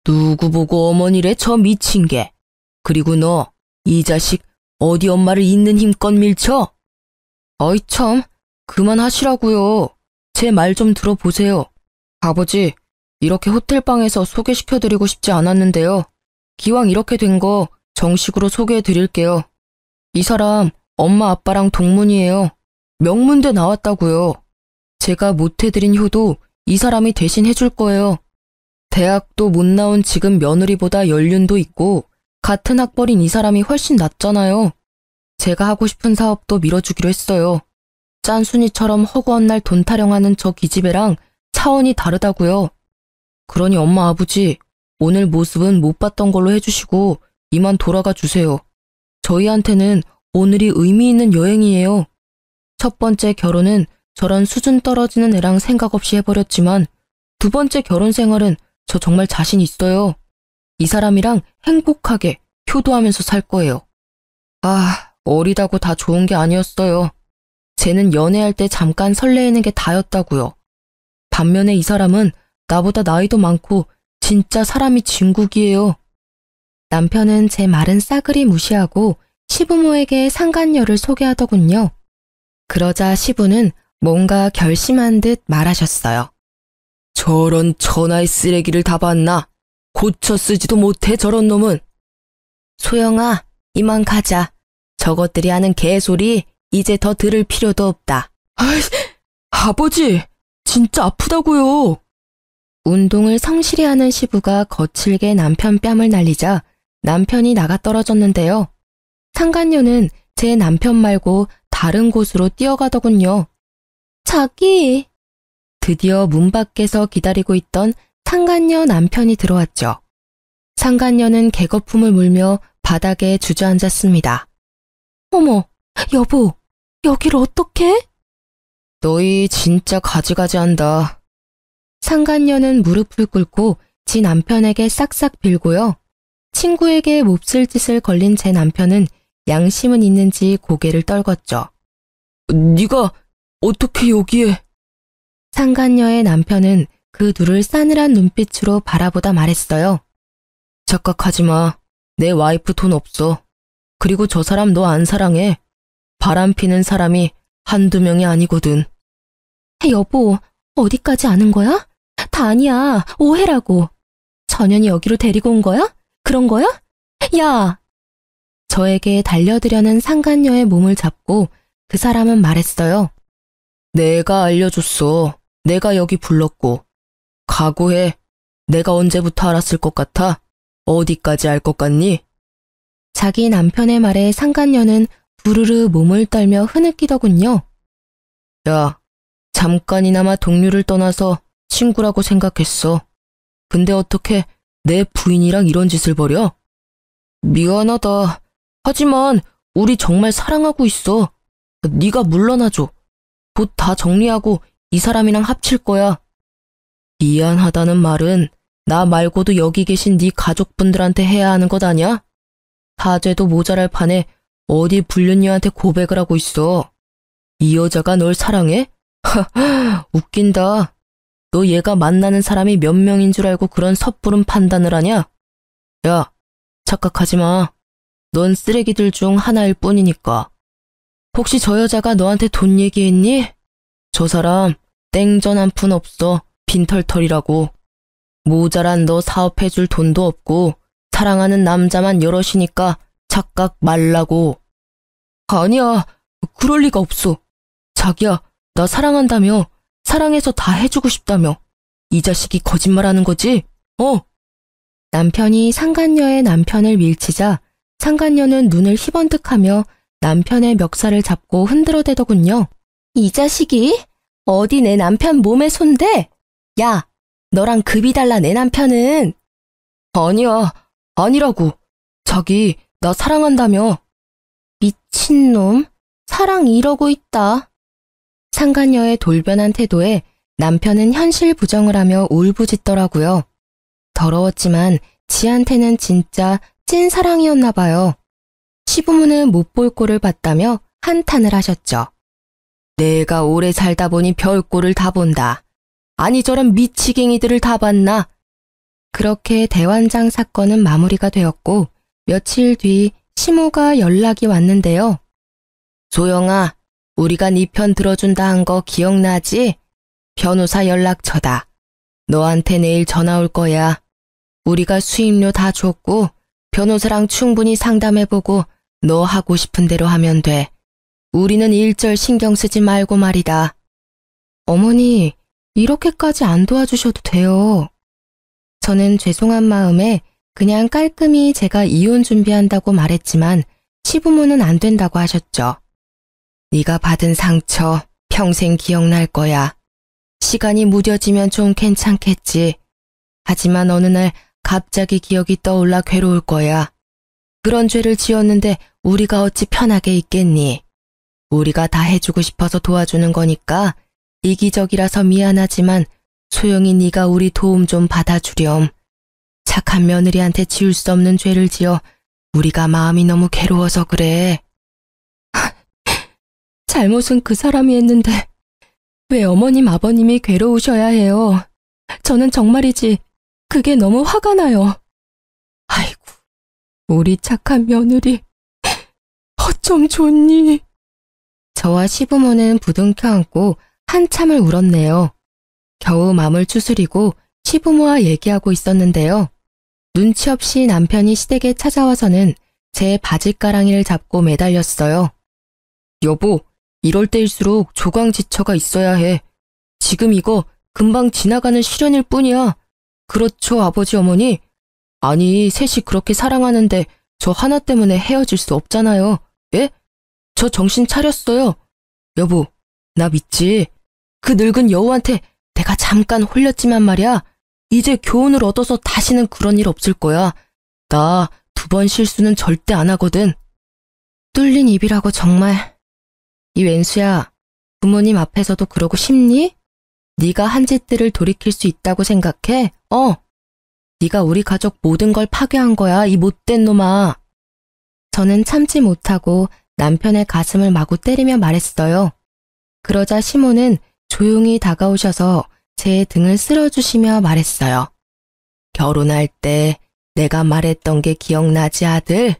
누구 보고 어머니래 저 미친 게. 그리고 너, 이 자식 어디 엄마를 있는 힘껏 밀쳐? 어이 참, 그만하시라고요. 제 말 좀 들어보세요. 아버지, 이렇게 호텔방에서 소개시켜드리고 싶지 않았는데요. 기왕 이렇게 된 거 정식으로 소개해드릴게요. 이 사람 엄마 아빠랑 동문이에요. 명문대 나왔다고요. 제가 못해드린 효도 이 사람이 대신 해줄 거예요. 대학도 못 나온 지금 며느리보다 연륜도 있고 같은 학벌인 이 사람이 훨씬 낫잖아요. 제가 하고 싶은 사업도 밀어주기로 했어요. 짠순이처럼 허구한 날 돈 타령하는 저 기집애랑 차원이 다르다고요. 그러니 엄마 아버지, 오늘 모습은 못 봤던 걸로 해주시고 이만 돌아가 주세요. 저희한테는 오늘이 의미 있는 여행이에요. 첫 번째 결혼은 저런 수준 떨어지는 애랑 생각 없이 해버렸지만 두 번째 결혼 생활은 저 정말 자신 있어요. 이 사람이랑 행복하게 효도하면서 살 거예요. 아, 어리다고 다 좋은 게 아니었어요. 쟤는 연애할 때 잠깐 설레이는 게 다였다고요. 반면에 이 사람은 나보다 나이도 많고 진짜 사람이 진국이에요. 남편은 제 말은 싸그리 무시하고 시부모에게 상간녀를 소개하더군요. 그러자 시부는 뭔가 결심한 듯 말하셨어요. 저런 천하의 쓰레기를 다 봤나? 고쳐 쓰지도 못해 저런 놈은. 소영아, 이만 가자. 저것들이 하는 개소리 이제 더 들을 필요도 없다. 아이, 아버지, 진짜 아프다고요. 운동을 성실히 하는 시부가 거칠게 남편 뺨을 날리자 남편이 나가 떨어졌는데요. 상간녀는 제 남편 말고 다른 곳으로 뛰어가더군요. 자기! 드디어 문 밖에서 기다리고 있던 상간녀 남편이 들어왔죠. 상간녀는 개거품을 물며 바닥에 주저앉았습니다. 어머, 여보, 여길 어떡해? 너희 진짜 가지가지한다. 상간녀는 무릎을 꿇고 지 남편에게 싹싹 빌고요. 친구에게 몹쓸 짓을 걸린 제 남편은 양심은 있는지 고개를 떨궜죠. 네가 어떻게 여기에? 상간녀의 남편은 그 둘을 싸늘한 눈빛으로 바라보다 말했어요. 착각하지 마. 내 와이프 돈 없어. 그리고 저 사람 너 안 사랑해. 바람 피는 사람이 한두 명이 아니거든. 여보, 어디까지 아는 거야? 다 아니야. 오해라고. 전현이 여기로 데리고 온 거야? 그런 거야? 야! 저에게 달려들려는 상간녀의 몸을 잡고 그 사람은 말했어요. 내가 알려줬어. 내가 여기 불렀고. 각오해. 내가 언제부터 알았을 것 같아? 어디까지 알 것 같니? 자기 남편의 말에 상간녀는 부르르 몸을 떨며 흐느끼더군요. 야, 잠깐이나마 동료를 떠나서 친구라고 생각했어. 근데 어떻게 내 부인이랑 이런 짓을 벌여? 미안하다. 하지만 우리 정말 사랑하고 있어. 네가 물러나줘. 곧 다 정리하고 이 사람이랑 합칠 거야. 미안하다는 말은 나 말고도 여기 계신 네 가족분들한테 해야 하는 것 아냐? 사죄도 모자랄 판에 어디 불륜녀한테 고백을 하고 있어. 이 여자가 널 사랑해? 하하, 웃긴다. 너 얘가 만나는 사람이 몇 명인 줄 알고 그런 섣부른 판단을 하냐? 야, 착각하지 마. 넌 쓰레기들 중 하나일 뿐이니까. 혹시 저 여자가 너한테 돈 얘기했니? 저 사람 땡전 한 푼 없어. 빈털털이라고. 모자란 너 사업해줄 돈도 없고 사랑하는 남자만 여럿이니까 착각 말라고. 아니야, 그럴 리가 없어. 자기야, 나 사랑한다며. 사랑해서 다 해주고 싶다며. 이 자식이 거짓말하는 거지? 남편이 상간녀의 남편을 밀치자 상간녀는 눈을 희번뜩하며 남편의 멱살을 잡고 흔들어대더군요. 이 자식이? 어디 내 남편 몸에 손대? 야, 너랑 급이 달라 내 남편은. 아니야, 아니라고. 자기, 나 사랑한다며. 미친놈, 사랑 이러고 있다. 상간녀의 돌변한 태도에 남편은 현실 부정을 하며 울부짖더라고요. 더러웠지만 지한테는 진짜 찐 사랑이었나 봐요. 시부모는 못 볼 꼴을 봤다며 한탄을 하셨죠. 내가 오래 살다 보니 별꼴을 다 본다. 아니 저런 미치갱이들을 다 봤나? 그렇게 대환장 사건은 마무리가 되었고 며칠 뒤 시모가 연락이 왔는데요. 소영아, 우리가 네 편 들어준다 한 거 기억나지? 변호사 연락처다. 너한테 내일 전화 올 거야. 우리가 수임료 다 줬고 변호사랑 충분히 상담해보고 너 하고 싶은 대로 하면 돼. 우리는 일절 신경 쓰지 말고 말이다. 어머니, 이렇게까지 안 도와주셔도 돼요. 저는 죄송한 마음에 그냥 깔끔히 제가 이혼 준비한다고 말했지만 시부모는 안 된다고 하셨죠. 네가 받은 상처 평생 기억날 거야. 시간이 무뎌지면 좀 괜찮겠지. 하지만 어느 날 갑자기 기억이 떠올라 괴로울 거야. 그런 죄를 지었는데 우리가 어찌 편하게 있겠니? 우리가 다 해주고 싶어서 도와주는 거니까 이기적이라서 미안하지만 소영이 네가 우리 도움 좀 받아주렴. 착한 며느리한테 지울 수 없는 죄를 지어 우리가 마음이 너무 괴로워서 그래. 잘못은 그 사람이 했는데 왜 어머님 아버님이 괴로우셔야 해요. 저는 정말이지 그게 너무 화가 나요. 아이고, 우리 착한 며느리 어쩜 좋니? 저와 시부모는 부둥켜 안고 한참을 울었네요. 겨우 맘을 추스리고 시부모와 얘기하고 있었는데요. 눈치 없이 남편이 시댁에 찾아와서는 제 바지가랑이를 잡고 매달렸어요. 여보, 이럴 때일수록 조강지처가 있어야 해. 지금 이거 금방 지나가는 시련일 뿐이야. 그렇죠, 아버지 어머니? 아니, 셋이 그렇게 사랑하는데 저 하나 때문에 헤어질 수 없잖아요. 예? 저 정신 차렸어요. 여보, 나 믿지? 그 늙은 여우한테 내가 잠깐 홀렸지만 말이야. 이제 교훈을 얻어서 다시는 그런 일 없을 거야. 나 2번 실수는 절대 안 하거든. 뚫린 입이라고 정말. 이 웬수야, 부모님 앞에서도 그러고 싶니? 네가 한 짓들을 돌이킬 수 있다고 생각해? 네가 우리 가족 모든 걸 파괴한 거야, 이 못된 놈아. 저는 참지 못하고 남편의 가슴을 마구 때리며 말했어요. 그러자 시모는 조용히 다가오셔서 제 등을 쓸어주시며 말했어요. 결혼할 때 내가 말했던 게 기억나지, 아들?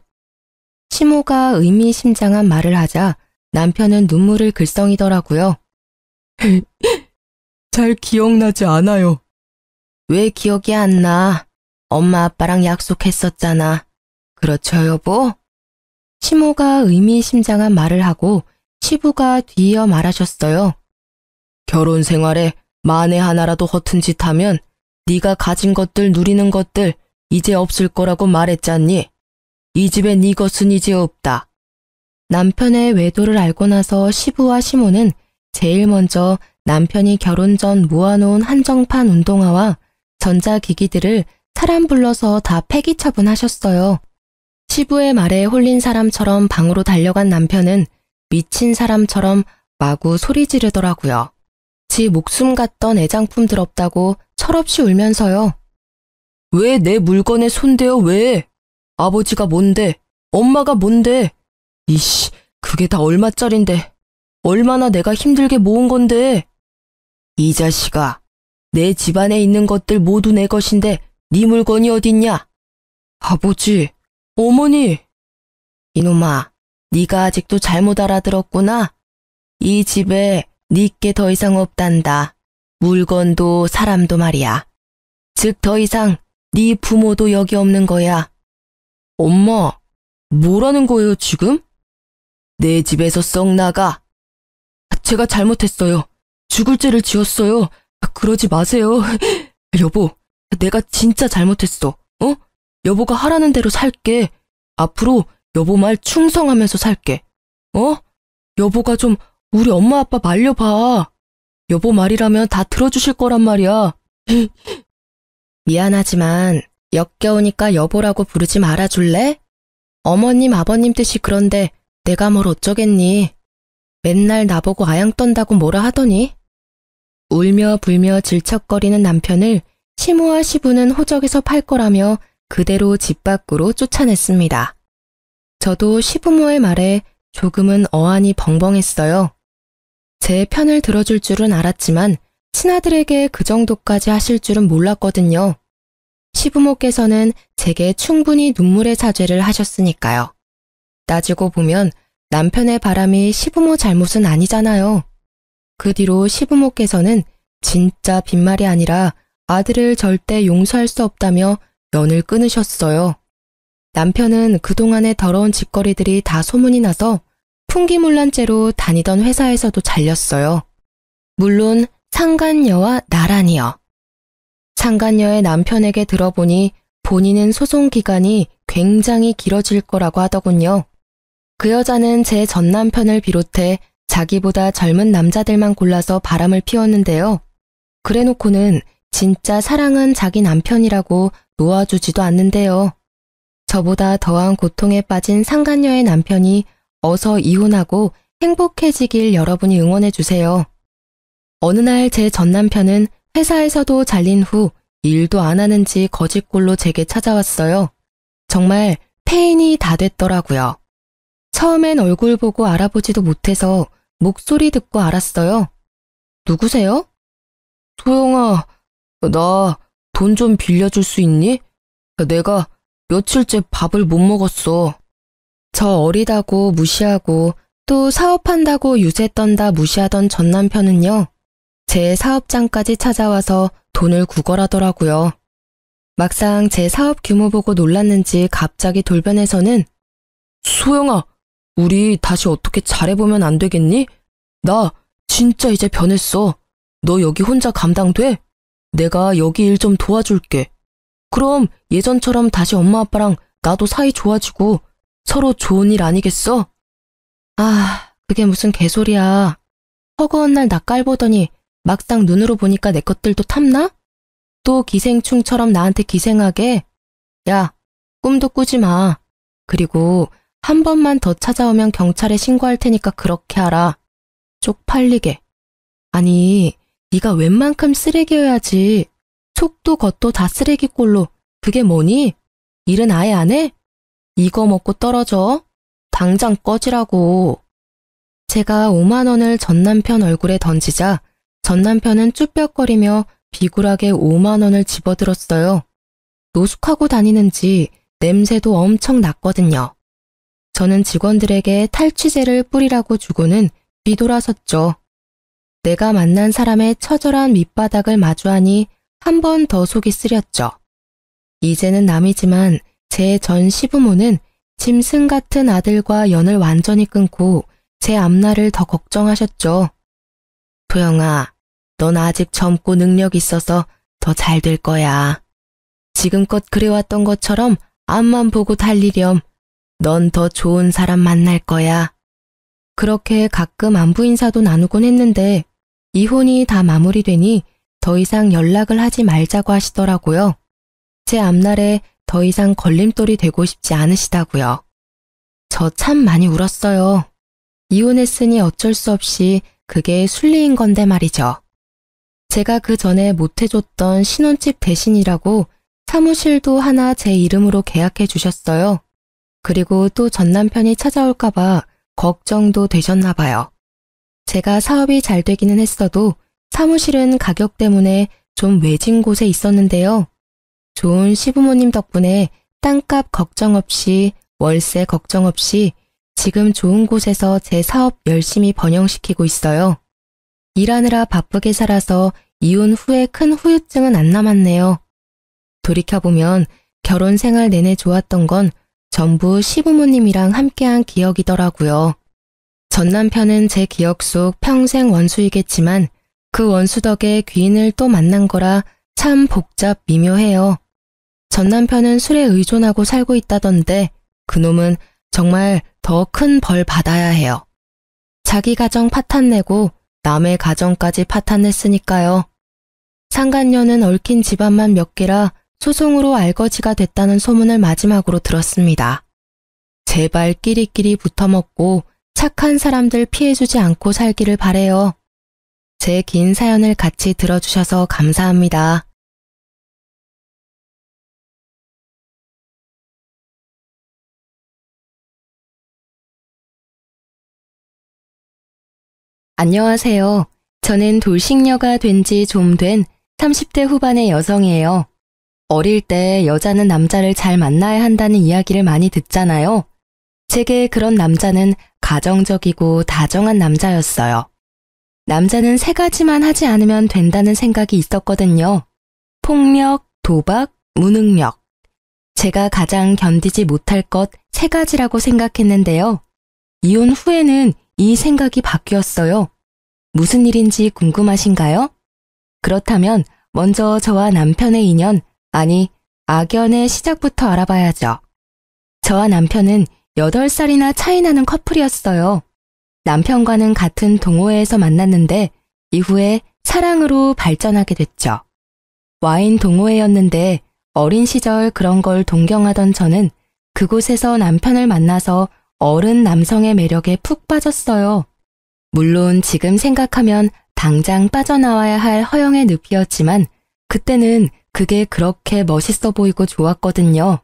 시모가 의미심장한 말을 하자 남편은 눈물을 글썽이더라고요. 잘 기억나지 않아요. 왜 기억이 안 나? 엄마 아빠랑 약속했었잖아. 그렇죠, 여보? 시모가 의미심장한 말을 하고 시부가 뒤이어 말하셨어요. 결혼 생활에 만에 하나라도 허튼 짓 하면 네가 가진 것들 누리는 것들 이제 없을 거라고 말했잖니. 이 집에 네 것은 이제 없다. 남편의 외도를 알고 나서 시부와 시모는 제일 먼저 남편이 결혼 전 모아놓은 한정판 운동화와 전자기기들을 사람 불러서 다 폐기 처분하셨어요. 시부의 말에 홀린 사람처럼 방으로 달려간 남편은 미친 사람처럼 마구 소리 지르더라고요. 지 목숨 같던 애장품들 없다고 철없이 울면서요. 왜 내 물건에 손대요, 왜? 아버지가 뭔데? 엄마가 뭔데? 이씨, 그게 다 얼마짜린데? 얼마나 내가 힘들게 모은 건데? 이 자식아, 내 집안에 있는 것들 모두 내 것인데 네 물건이 어딨냐? 아버지, 어머니. 이놈아, 네가 아직도 잘못 알아들었구나. 이 집에 네게 더 이상 없단다. 물건도 사람도 말이야. 즉 더 이상 네 부모도 여기 없는 거야. 엄마, 뭐라는 거예요 지금? 내 집에서 썩 나가. 제가 잘못했어요. 죽을 죄를 지었어요. 그러지 마세요. 여보, 내가 진짜 잘못했어. 여보가 하라는 대로 살게. 앞으로 여보 말 충성하면서 살게. 여보가 좀 우리 엄마 아빠 말려봐. 여보 말이라면 다 들어주실 거란 말이야. 미안하지만 역겨우니까 여보라고 부르지 말아줄래? 어머님 아버님 뜻이 그런데 내가 뭘 어쩌겠니. 맨날 나보고 아양 떤다고 뭐라 하더니. 울며 불며 질척거리는 남편을 시모와 시부는 호적에서 팔 거라며 그대로 집 밖으로 쫓아냈습니다. 저도 시부모의 말에 조금은 어안이 벙벙했어요. 제 편을 들어줄 줄은 알았지만 친아들에게 그 정도까지 하실 줄은 몰랐거든요. 시부모께서는 제게 충분히 눈물의 사죄를 하셨으니까요. 따지고 보면 남편의 바람이 시부모 잘못은 아니잖아요. 그 뒤로 시부모께서는 진짜 빈말이 아니라 아들을 절대 용서할 수 없다며 연을 끊으셨어요. 남편은 그동안의 더러운 짓거리들이 다 소문이 나서 풍기문란죄로 다니던 회사에서도 잘렸어요. 물론 상간녀와 나란히요. 상간녀의 남편에게 들어보니 본인은 소송 기간이 굉장히 길어질 거라고 하더군요. 그 여자는 제 전 남편을 비롯해 자기보다 젊은 남자들만 골라서 바람을 피웠는데요. 그래놓고는 진짜 사랑은 자기 남편이라고 놓아주지도 않는데요. 저보다 더한 고통에 빠진 상간녀의 남편이 어서 이혼하고 행복해지길 여러분이 응원해주세요. 어느 날 제 전 남편은 회사에서도 잘린 후 일도 안 하는지 거짓골로 제게 찾아왔어요. 정말 폐인이 다 됐더라고요. 처음엔 얼굴 보고 알아보지도 못해서 목소리 듣고 알았어요. 누구세요? 소영아, 나 돈 좀 빌려줄 수 있니? 내가 며칠째 밥을 못 먹었어. 저 어리다고 무시하고 또 사업한다고 유세 떤다 무시하던 전 남편은요. 제 사업장까지 찾아와서 돈을 구걸하더라고요. 막상 제 사업 규모 보고 놀랐는지 갑자기 돌변해서는 소영아, 우리 다시 어떻게 잘해보면 안 되겠니? 나 진짜 이제 변했어. 너 여기 혼자 감당돼? 내가 여기 일 좀 도와줄게. 그럼 예전처럼 다시 엄마 아빠랑 나도 사이 좋아지고 서로 좋은 일 아니겠어? 아, 그게 무슨 개소리야. 허구한 날 나 깔보더니 막상 눈으로 보니까 내 것들도 탐나? 또 기생충처럼 나한테 기생하게? 야, 꿈도 꾸지 마. 그리고 한 번만 더 찾아오면 경찰에 신고할 테니까 그렇게 하라. 쪽팔리게. 아니, 네가 웬만큼 쓰레기여야지. 속도 겉도 다 쓰레기꼴로. 그게 뭐니? 일은 아예 안 해? 이거 먹고 떨어져. 당장 꺼지라고. 제가 5만 원을 전 남편 얼굴에 던지자 전 남편은 쭈뼛거리며 비굴하게 5만 원을 집어들었어요. 노숙하고 다니는지 냄새도 엄청 났거든요. 저는 직원들에게 탈취제를 뿌리라고 주고는 뒤돌아섰죠. 내가 만난 사람의 처절한 밑바닥을 마주하니 한 번 더 속이 쓰렸죠. 이제는 남이지만 제 전 시부모는 짐승 같은 아들과 연을 완전히 끊고 제 앞날을 더 걱정하셨죠. 도영아, 넌 아직 젊고 능력 있어서 더 잘 될 거야. 지금껏 그래왔던 것처럼 앞만 보고 달리렴. 넌 더 좋은 사람 만날 거야. 그렇게 가끔 안부 인사도 나누곤 했는데 이혼이 다 마무리되니 더 이상 연락을 하지 말자고 하시더라고요. 제 앞날에 더 이상 걸림돌이 되고 싶지 않으시다고요. 저 참 많이 울었어요. 이혼했으니 어쩔 수 없이 그게 순리인 건데 말이죠. 제가 그 전에 못해줬던 신혼집 대신이라고 사무실도 하나 제 이름으로 계약해 주셨어요. 그리고 또 전 남편이 찾아올까봐 걱정도 되셨나 봐요. 제가 사업이 잘 되기는 했어도 사무실은 가격 때문에 좀 외진 곳에 있었는데요. 좋은 시부모님 덕분에 땅값 걱정 없이 월세 걱정 없이 지금 좋은 곳에서 제 사업 열심히 번영시키고 있어요. 일하느라 바쁘게 살아서 이혼 후에 큰 후유증은 안 남았네요. 돌이켜보면 결혼 생활 내내 좋았던 건 전부 시부모님이랑 함께한 기억이더라고요. 전 남편은 제 기억 속 평생 원수이겠지만 그 원수 덕에 귀인을 또 만난 거라 참 복잡 미묘해요. 전 남편은 술에 의존하고 살고 있다던데 그놈은 정말 더 큰 벌 받아야 해요. 자기 가정 파탄내고 남의 가정까지 파탄냈으니까요. 상간녀는 얽힌 집안만 몇 개라 소송으로 알거지가 됐다는 소문을 마지막으로 들었습니다. 제발 끼리끼리 붙어먹고 착한 사람들 피해주지 않고 살기를 바래요. 제 긴 사연을 같이 들어주셔서 감사합니다. 안녕하세요. 저는 돌싱녀가 된 지 좀 된 30대 후반의 여성이에요. 어릴 때 여자는 남자를 잘 만나야 한다는 이야기를 많이 듣잖아요. 제게 그런 남자는 가정적이고 다정한 남자였어요. 남자는 세 가지만 하지 않으면 된다는 생각이 있었거든요. 폭력, 도박, 무능력. 제가 가장 견디지 못할 것 세 가지라고 생각했는데요. 이혼 후에는 이 생각이 바뀌었어요. 무슨 일인지 궁금하신가요? 그렇다면 먼저 저와 남편의 인연, 아니 악연의 시작부터 알아봐야죠. 저와 남편은 8살이나 차이 나는 커플이었어요. 남편과는 같은 동호회에서 만났는데 이후에 사랑으로 발전하게 됐죠. 와인 동호회였는데 어린 시절 그런 걸 동경하던 저는 그곳에서 남편을 만나서 어른 남성의 매력에 푹 빠졌어요. 물론 지금 생각하면 당장 빠져나와야 할 허영의 늪이었지만 그때는 그게 그렇게 멋있어 보이고 좋았거든요.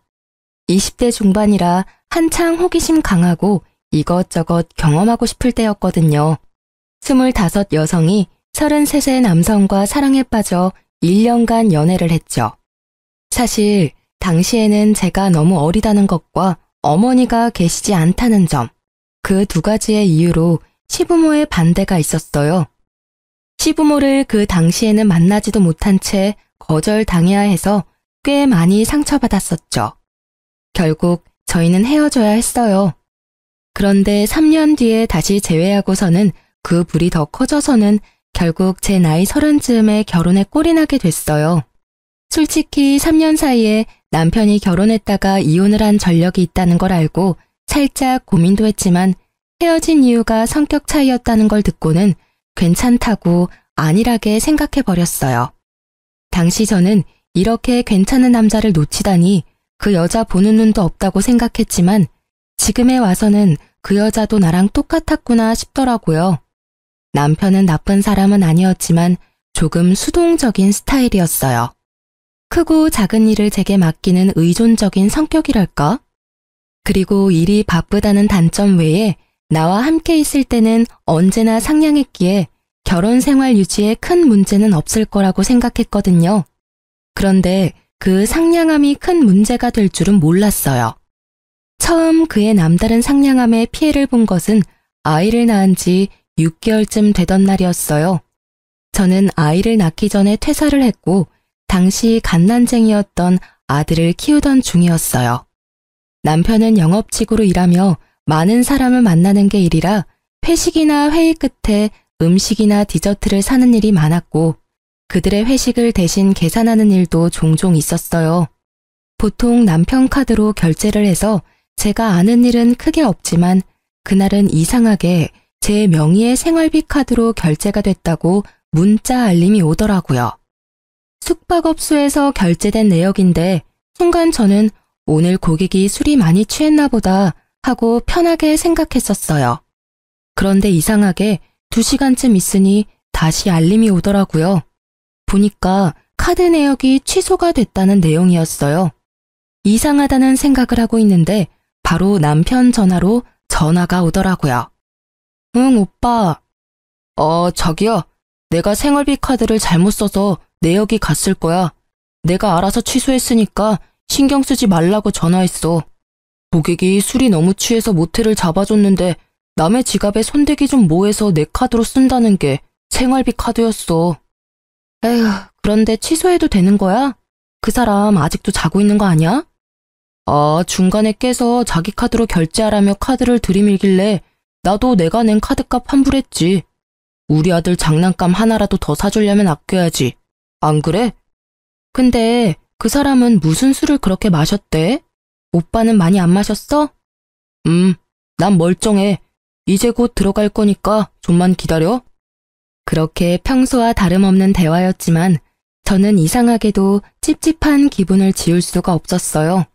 20대 중반이라 한창 호기심 강하고 이것저것 경험하고 싶을 때였거든요. 25 여성이 33세 남성과 사랑에 빠져 1년간 연애를 했죠. 사실 당시에는 제가 너무 어리다는 것과 어머니가 계시지 않다는 점, 그 두 가지의 이유로 시부모의 반대가 있었어요. 시부모를 그 당시에는 만나지도 못한 채 거절당해야 해서 꽤 많이 상처받았었죠. 결국 저희는 헤어져야 했어요. 그런데 3년 뒤에 다시 재회하고서는 그 불이 더 커져서는 결국 제 나이 30즈음에 결혼에 꼴이 나게 됐어요. 솔직히 3년 사이에 남편이 결혼했다가 이혼을 한 전력이 있다는 걸 알고 살짝 고민도 했지만 헤어진 이유가 성격 차이였다는 걸 듣고는 괜찮다고 안일하게 생각해버렸어요. 당시 저는 이렇게 괜찮은 남자를 놓치다니 그 여자 보는 눈도 없다고 생각했지만 지금에 와서는 그 여자도 나랑 똑같았구나 싶더라고요. 남편은 나쁜 사람은 아니었지만 조금 수동적인 스타일이었어요. 크고 작은 일을 제게 맡기는 의존적인 성격이랄까? 그리고 일이 바쁘다는 단점 외에 나와 함께 있을 때는 언제나 상냥했기에 결혼 생활 유지에 큰 문제는 없을 거라고 생각했거든요. 그런데 그 상냥함이 큰 문제가 될 줄은 몰랐어요. 처음 그의 남다른 상냥함에 피해를 본 것은 아이를 낳은 지 6개월쯤 되던 날이었어요. 저는 아이를 낳기 전에 퇴사를 했고 당시 갓난쟁이였던 아들을 키우던 중이었어요. 남편은 영업직으로 일하며 많은 사람을 만나는 게 일이라 회식이나 회의 끝에 음식이나 디저트를 사는 일이 많았고 그들의 회식을 대신 계산하는 일도 종종 있었어요. 보통 남편 카드로 결제를 해서 제가 아는 일은 크게 없지만 그날은 이상하게 제 명의의 생활비 카드로 결제가 됐다고 문자 알림이 오더라고요. 숙박업소에서 결제된 내역인데 순간 저는 오늘 고객이 술이 많이 취했나 보다 하고 편하게 생각했었어요. 그런데 이상하게 2시간쯤 있으니 다시 알림이 오더라고요. 보니까 카드 내역이 취소가 됐다는 내용이었어요. 이상하다는 생각을 하고 있는데 바로 남편 전화로 전화가 오더라고요. 응, 오빠. 자기야. 내가 생활비 카드를 잘못 써서 내역이 갔을 거야. 내가 알아서 취소했으니까 신경 쓰지 말라고 전화했어. 고객이 술이 너무 취해서 모텔을 잡아줬는데 남의 지갑에 손대기 좀 뭐해서 내 카드로 쓴다는 게 생활비 카드였어. 에휴, 그런데 취소해도 되는 거야? 그 사람 아직도 자고 있는 거 아니야? 중간에 깨서 자기 카드로 결제하라며 카드를 들이밀길래 나도 내가 낸 카드값 환불했지. 우리 아들 장난감 하나라도 더 사주려면 아껴야지. 안 그래? 근데 그 사람은 무슨 술을 그렇게 마셨대? 오빠는 많이 안 마셨어? 난 멀쩡해. 이제 곧 들어갈 거니까 좀만 기다려. 그렇게 평소와 다름없는 대화였지만 저는 이상하게도 찝찝한 기분을 지울 수가 없었어요.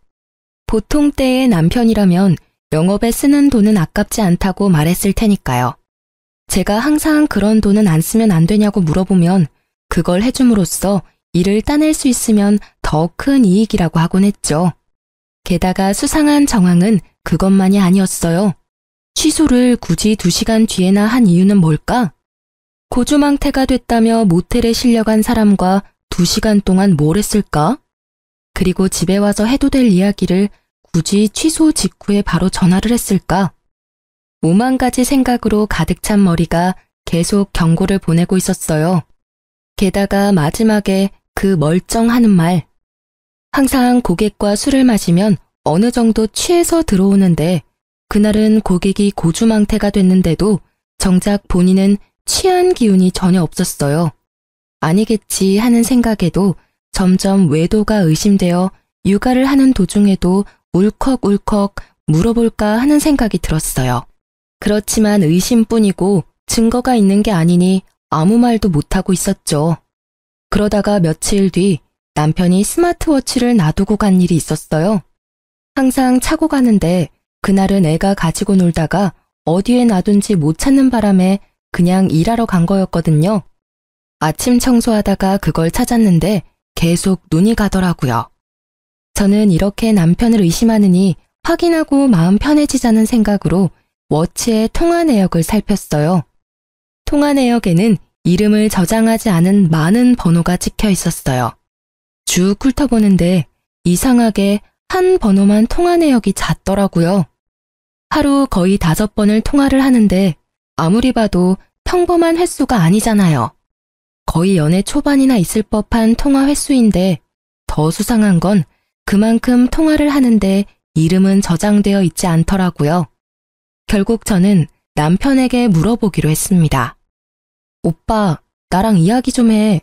보통 때의 남편이라면 영업에 쓰는 돈은 아깝지 않다고 말했을 테니까요. 제가 항상 그런 돈은 안 쓰면 안 되냐고 물어보면 그걸 해줌으로써 일을 따낼 수 있으면 더 큰 이익이라고 하곤 했죠. 게다가 수상한 정황은 그것만이 아니었어요. 취소를 굳이 2시간 뒤에나 한 이유는 뭘까? 고주망태가 됐다며 모텔에 실려간 사람과 2시간 동안 뭘 했을까? 그리고 집에 와서 해도 될 이야기를 굳이 취소 직후에 바로 전화를 했을까? 5만 가지 생각으로 가득 찬 머리가 계속 경고를 보내고 있었어요. 게다가 마지막에 그 멀쩡하는 말. 항상 고객과 술을 마시면 어느 정도 취해서 들어오는데 그날은 고객이 고주망태가 됐는데도 정작 본인은 취한 기운이 전혀 없었어요. 아니겠지 하는 생각에도 점점 외도가 의심되어 육아를 하는 도중에도 울컥울컥 물어볼까 하는 생각이 들었어요. 그렇지만 의심뿐이고 증거가 있는 게 아니니 아무 말도 못하고 있었죠. 그러다가 며칠 뒤 남편이 스마트워치를 놔두고 간 일이 있었어요. 항상 차고 가는데 그날은 애가 가지고 놀다가 어디에 놔둔지 못 찾는 바람에 그냥 일하러 간 거였거든요. 아침 청소하다가 그걸 찾았는데 계속 눈이 가더라고요. 저는 이렇게 남편을 의심하느니 확인하고 마음 편해지자는 생각으로 워치의 통화 내역을 살폈어요. 통화 내역에는 이름을 저장하지 않은 많은 번호가 찍혀 있었어요. 쭉 훑어보는데 이상하게 한 번호만 통화 내역이 잦더라고요. 하루 거의 5번을 통화를 하는데 아무리 봐도 평범한 횟수가 아니잖아요. 거의 연애 초반이나 있을 법한 통화 횟수인데 더 수상한 건 그만큼 통화를 하는데 이름은 저장되어 있지 않더라고요. 결국 저는 남편에게 물어보기로 했습니다. 오빠, 나랑 이야기 좀 해.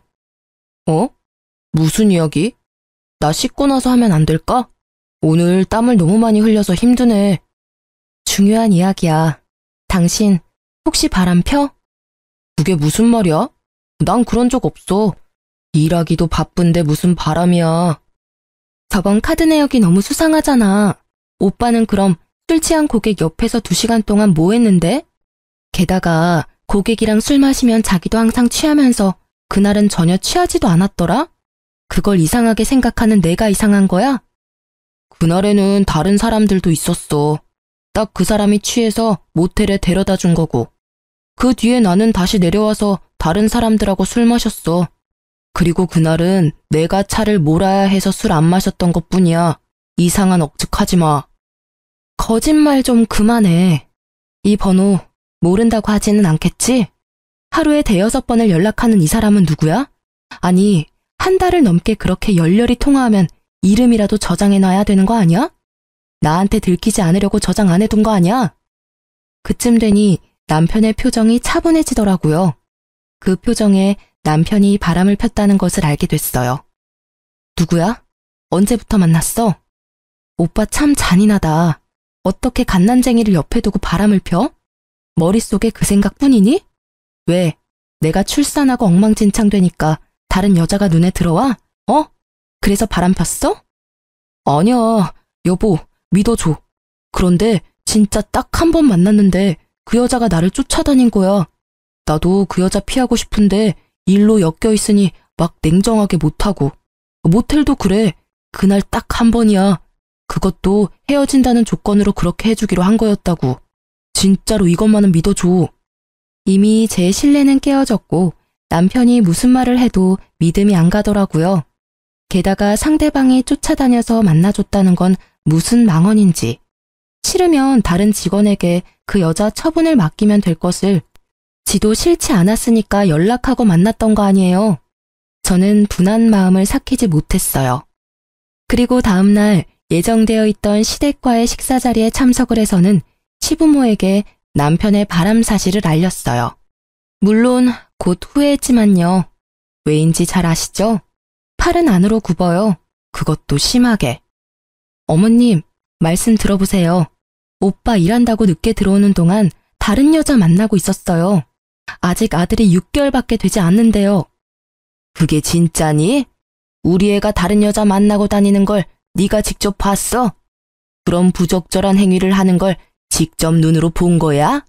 어? 무슨 이야기? 나 씻고 나서 하면 안 될까? 오늘 땀을 너무 많이 흘려서 힘드네. 중요한 이야기야. 당신 혹시 바람 펴? 그게 무슨 말이야? 난 그런 적 없어. 일하기도 바쁜데 무슨 바람이야. 저번 카드 내역이 너무 수상하잖아. 오빠는 그럼 술 취한 고객 옆에서 2시간 동안 뭐 했는데? 게다가 고객이랑 술 마시면 자기도 항상 취하면서 그날은 전혀 취하지도 않았더라? 그걸 이상하게 생각하는 내가 이상한 거야? 그날에는 다른 사람들도 있었어. 딱 그 사람이 취해서 모텔에 데려다 준 거고. 그 뒤에 나는 다시 내려와서 다른 사람들하고 술 마셨어. 그리고 그날은 내가 차를 몰아야 해서 술 안 마셨던 것뿐이야. 이상한 억측하지 마. 거짓말 좀 그만해. 이 번호 모른다고 하지는 않겠지? 하루에 5-6번을 연락하는 이 사람은 누구야? 아니, 한 달을 넘게 그렇게 열렬히 통화하면 이름이라도 저장해놔야 되는 거 아니야? 나한테 들키지 않으려고 저장 안 해둔 거 아니야? 그쯤 되니 남편의 표정이 차분해지더라고요. 그 표정에 남편이 바람을 폈다는 것을 알게 됐어요. 누구야? 언제부터 만났어? 오빠 참 잔인하다. 어떻게 갓난쟁이를 옆에 두고 바람을 펴? 머릿속에 그 생각뿐이니? 왜? 내가 출산하고 엉망진창 되니까 다른 여자가 눈에 들어와? 어? 그래서 바람 폈어? 아니야, 여보, 믿어줘. 그런데 진짜 딱 한 번 만났는데 그 여자가 나를 쫓아다닌 거야. 나도 그 여자 피하고 싶은데 일로 엮여 있으니 막 냉정하게 못하고. 모텔도 그래. 그날 딱 한 번이야. 그것도 헤어진다는 조건으로 그렇게 해주기로 한 거였다고. 진짜로 이것만은 믿어줘. 이미 제 신뢰는 깨어졌고 남편이 무슨 말을 해도 믿음이 안 가더라고요. 게다가 상대방이 쫓아다녀서 만나줬다는 건 무슨 망언인지. 싫으면 다른 직원에게 그 여자 처분을 맡기면 될 것을 지도 싫지 않았으니까 연락하고 만났던 거 아니에요. 저는 분한 마음을 삭히지 못했어요. 그리고 다음날 예정되어 있던 시댁과의 식사 자리에 참석을 해서는 시부모에게 남편의 바람 사실을 알렸어요. 물론 곧 후회했지만요. 왜인지 잘 아시죠? 팔은 안으로 굽어요. 그것도 심하게. 어머님, 말씀 들어보세요. 오빠 일한다고 늦게 들어오는 동안 다른 여자 만나고 있었어요. 아직 아들이 6개월밖에 되지 않는데요. 그게 진짜니? 우리 애가 다른 여자 만나고 다니는 걸 네가 직접 봤어? 그런 부적절한 행위를 하는 걸 직접 눈으로 본 거야?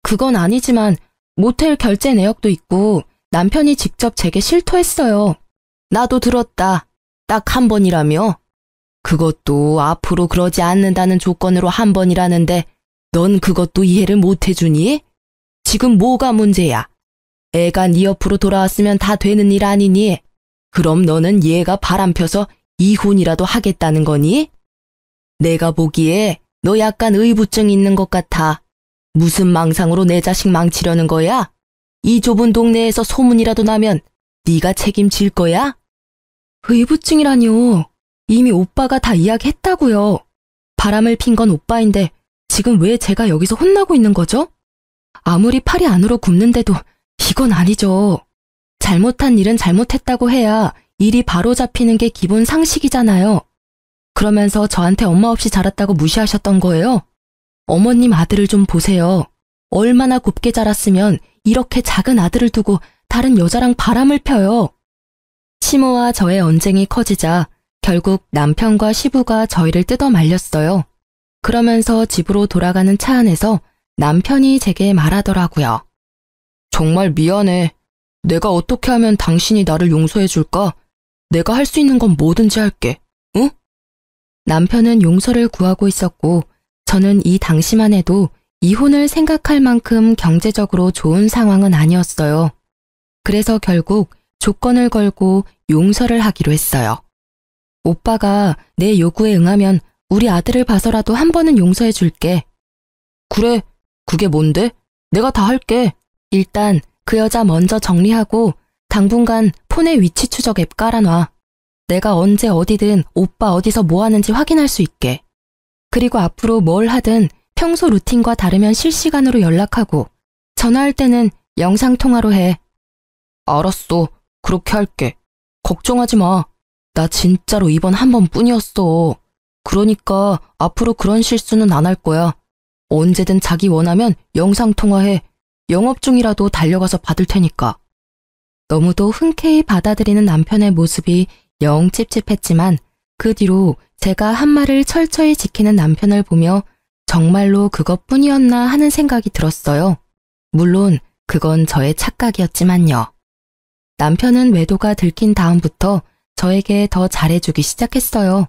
그건 아니지만 모텔 결제 내역도 있고 남편이 직접 제게 실토했어요. 나도 들었다. 딱 한 번이라며? 그것도 앞으로 그러지 않는다는 조건으로 한 번이라는데 넌 그것도 이해를 못 해주니? 지금 뭐가 문제야? 애가 네 옆으로 돌아왔으면 다 되는 일 아니니? 그럼 너는 얘가 바람펴서 이혼이라도 하겠다는 거니? 내가 보기에 너 약간 의부증 있는 것 같아. 무슨 망상으로 내 자식 망치려는 거야? 이 좁은 동네에서 소문이라도 나면 네가 책임질 거야? 의부증이라뇨. 이미 오빠가 다 이야기했다고요. 바람을 핀 건 오빠인데 지금 왜 제가 여기서 혼나고 있는 거죠? 아무리 팔이 안으로 굽는데도 이건 아니죠. 잘못한 일은 잘못했다고 해야 일이 바로 잡히는 게 기본 상식이잖아요. 그러면서 저한테 엄마 없이 자랐다고 무시하셨던 거예요? 어머님 아들을 좀 보세요. 얼마나 곱게 자랐으면 이렇게 작은 아들을 두고 다른 여자랑 바람을 펴요. 시모와 저의 언쟁이 커지자 결국 남편과 시부가 저희를 뜯어 말렸어요. 그러면서 집으로 돌아가는 차 안에서 남편이 제게 말하더라고요. 정말 미안해. 내가 어떻게 하면 당신이 나를 용서해 줄까? 내가 할 수 있는 건 뭐든지 할게. 응? 남편은 용서를 구하고 있었고 저는 이 당시만 해도 이혼을 생각할 만큼 경제적으로 좋은 상황은 아니었어요. 그래서 결국 조건을 걸고 용서를 하기로 했어요. 오빠가 내 요구에 응하면 우리 아들을 봐서라도 한 번은 용서해 줄게. 그래, 그게 뭔데? 내가 다 할게. 일단 그 여자 먼저 정리하고 당분간 폰에 위치 추적 앱 깔아놔. 내가 언제 어디든 오빠 어디서 뭐 하는지 확인할 수 있게. 그리고 앞으로 뭘 하든 평소 루틴과 다르면 실시간으로 연락하고 전화할 때는 영상통화로 해. 알았어. 그렇게 할게. 걱정하지 마. 나 진짜로 이번 한 번뿐이었어. 그러니까 앞으로 그런 실수는 안 할 거야. 언제든 자기 원하면 영상통화해. 영업 중이라도 달려가서 받을 테니까. 너무도 흔쾌히 받아들이는 남편의 모습이 영 찝찝했지만 그 뒤로 제가 한 말을 철저히 지키는 남편을 보며 정말로 그것뿐이었나 하는 생각이 들었어요. 물론 그건 저의 착각이었지만요. 남편은 외도가 들킨 다음부터 저에게 더 잘해주기 시작했어요.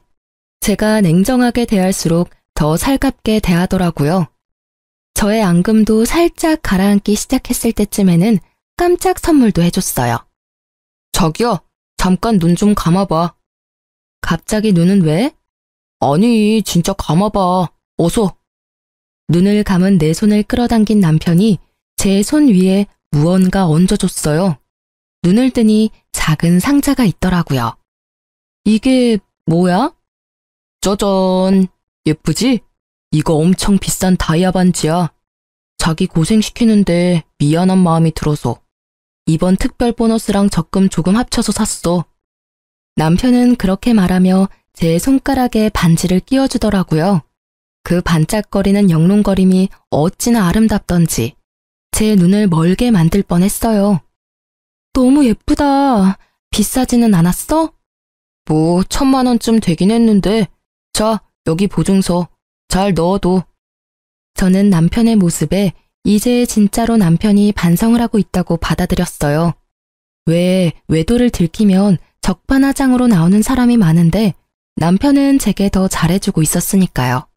제가 냉정하게 대할수록 더 살갑게 대하더라고요. 저의 앙금도 살짝 가라앉기 시작했을 때쯤에는 깜짝 선물도 해줬어요. 자기야, 잠깐 눈 좀 감아봐. 갑자기 눈은 왜? 아니, 진짜 감아봐. 어서. 눈을 감은 내 손을 끌어당긴 남편이 제 손 위에 무언가 얹어줬어요. 눈을 뜨니 작은 상자가 있더라고요. 이게 뭐야? 짜잔. 예쁘지? 이거 엄청 비싼 다이아 반지야. 자기 고생시키는데 미안한 마음이 들어서 이번 특별 보너스랑 적금 조금 합쳐서 샀어. 남편은 그렇게 말하며 제 손가락에 반지를 끼워주더라고요. 그 반짝거리는 영롱거림이 어찌나 아름답던지 제 눈을 멀게 만들 뻔했어요. 너무 예쁘다. 비싸지는 않았어? 뭐 1,000만 원쯤 되긴 했는데 자, 여기 보증서 잘 넣어둬. 저는 남편의 모습에 이제 진짜로 남편이 반성을 하고 있다고 받아들였어요. 왜 외도를 들키면 적반하장으로 나오는 사람이 많은데 남편은 제게 더 잘해주고 있었으니까요.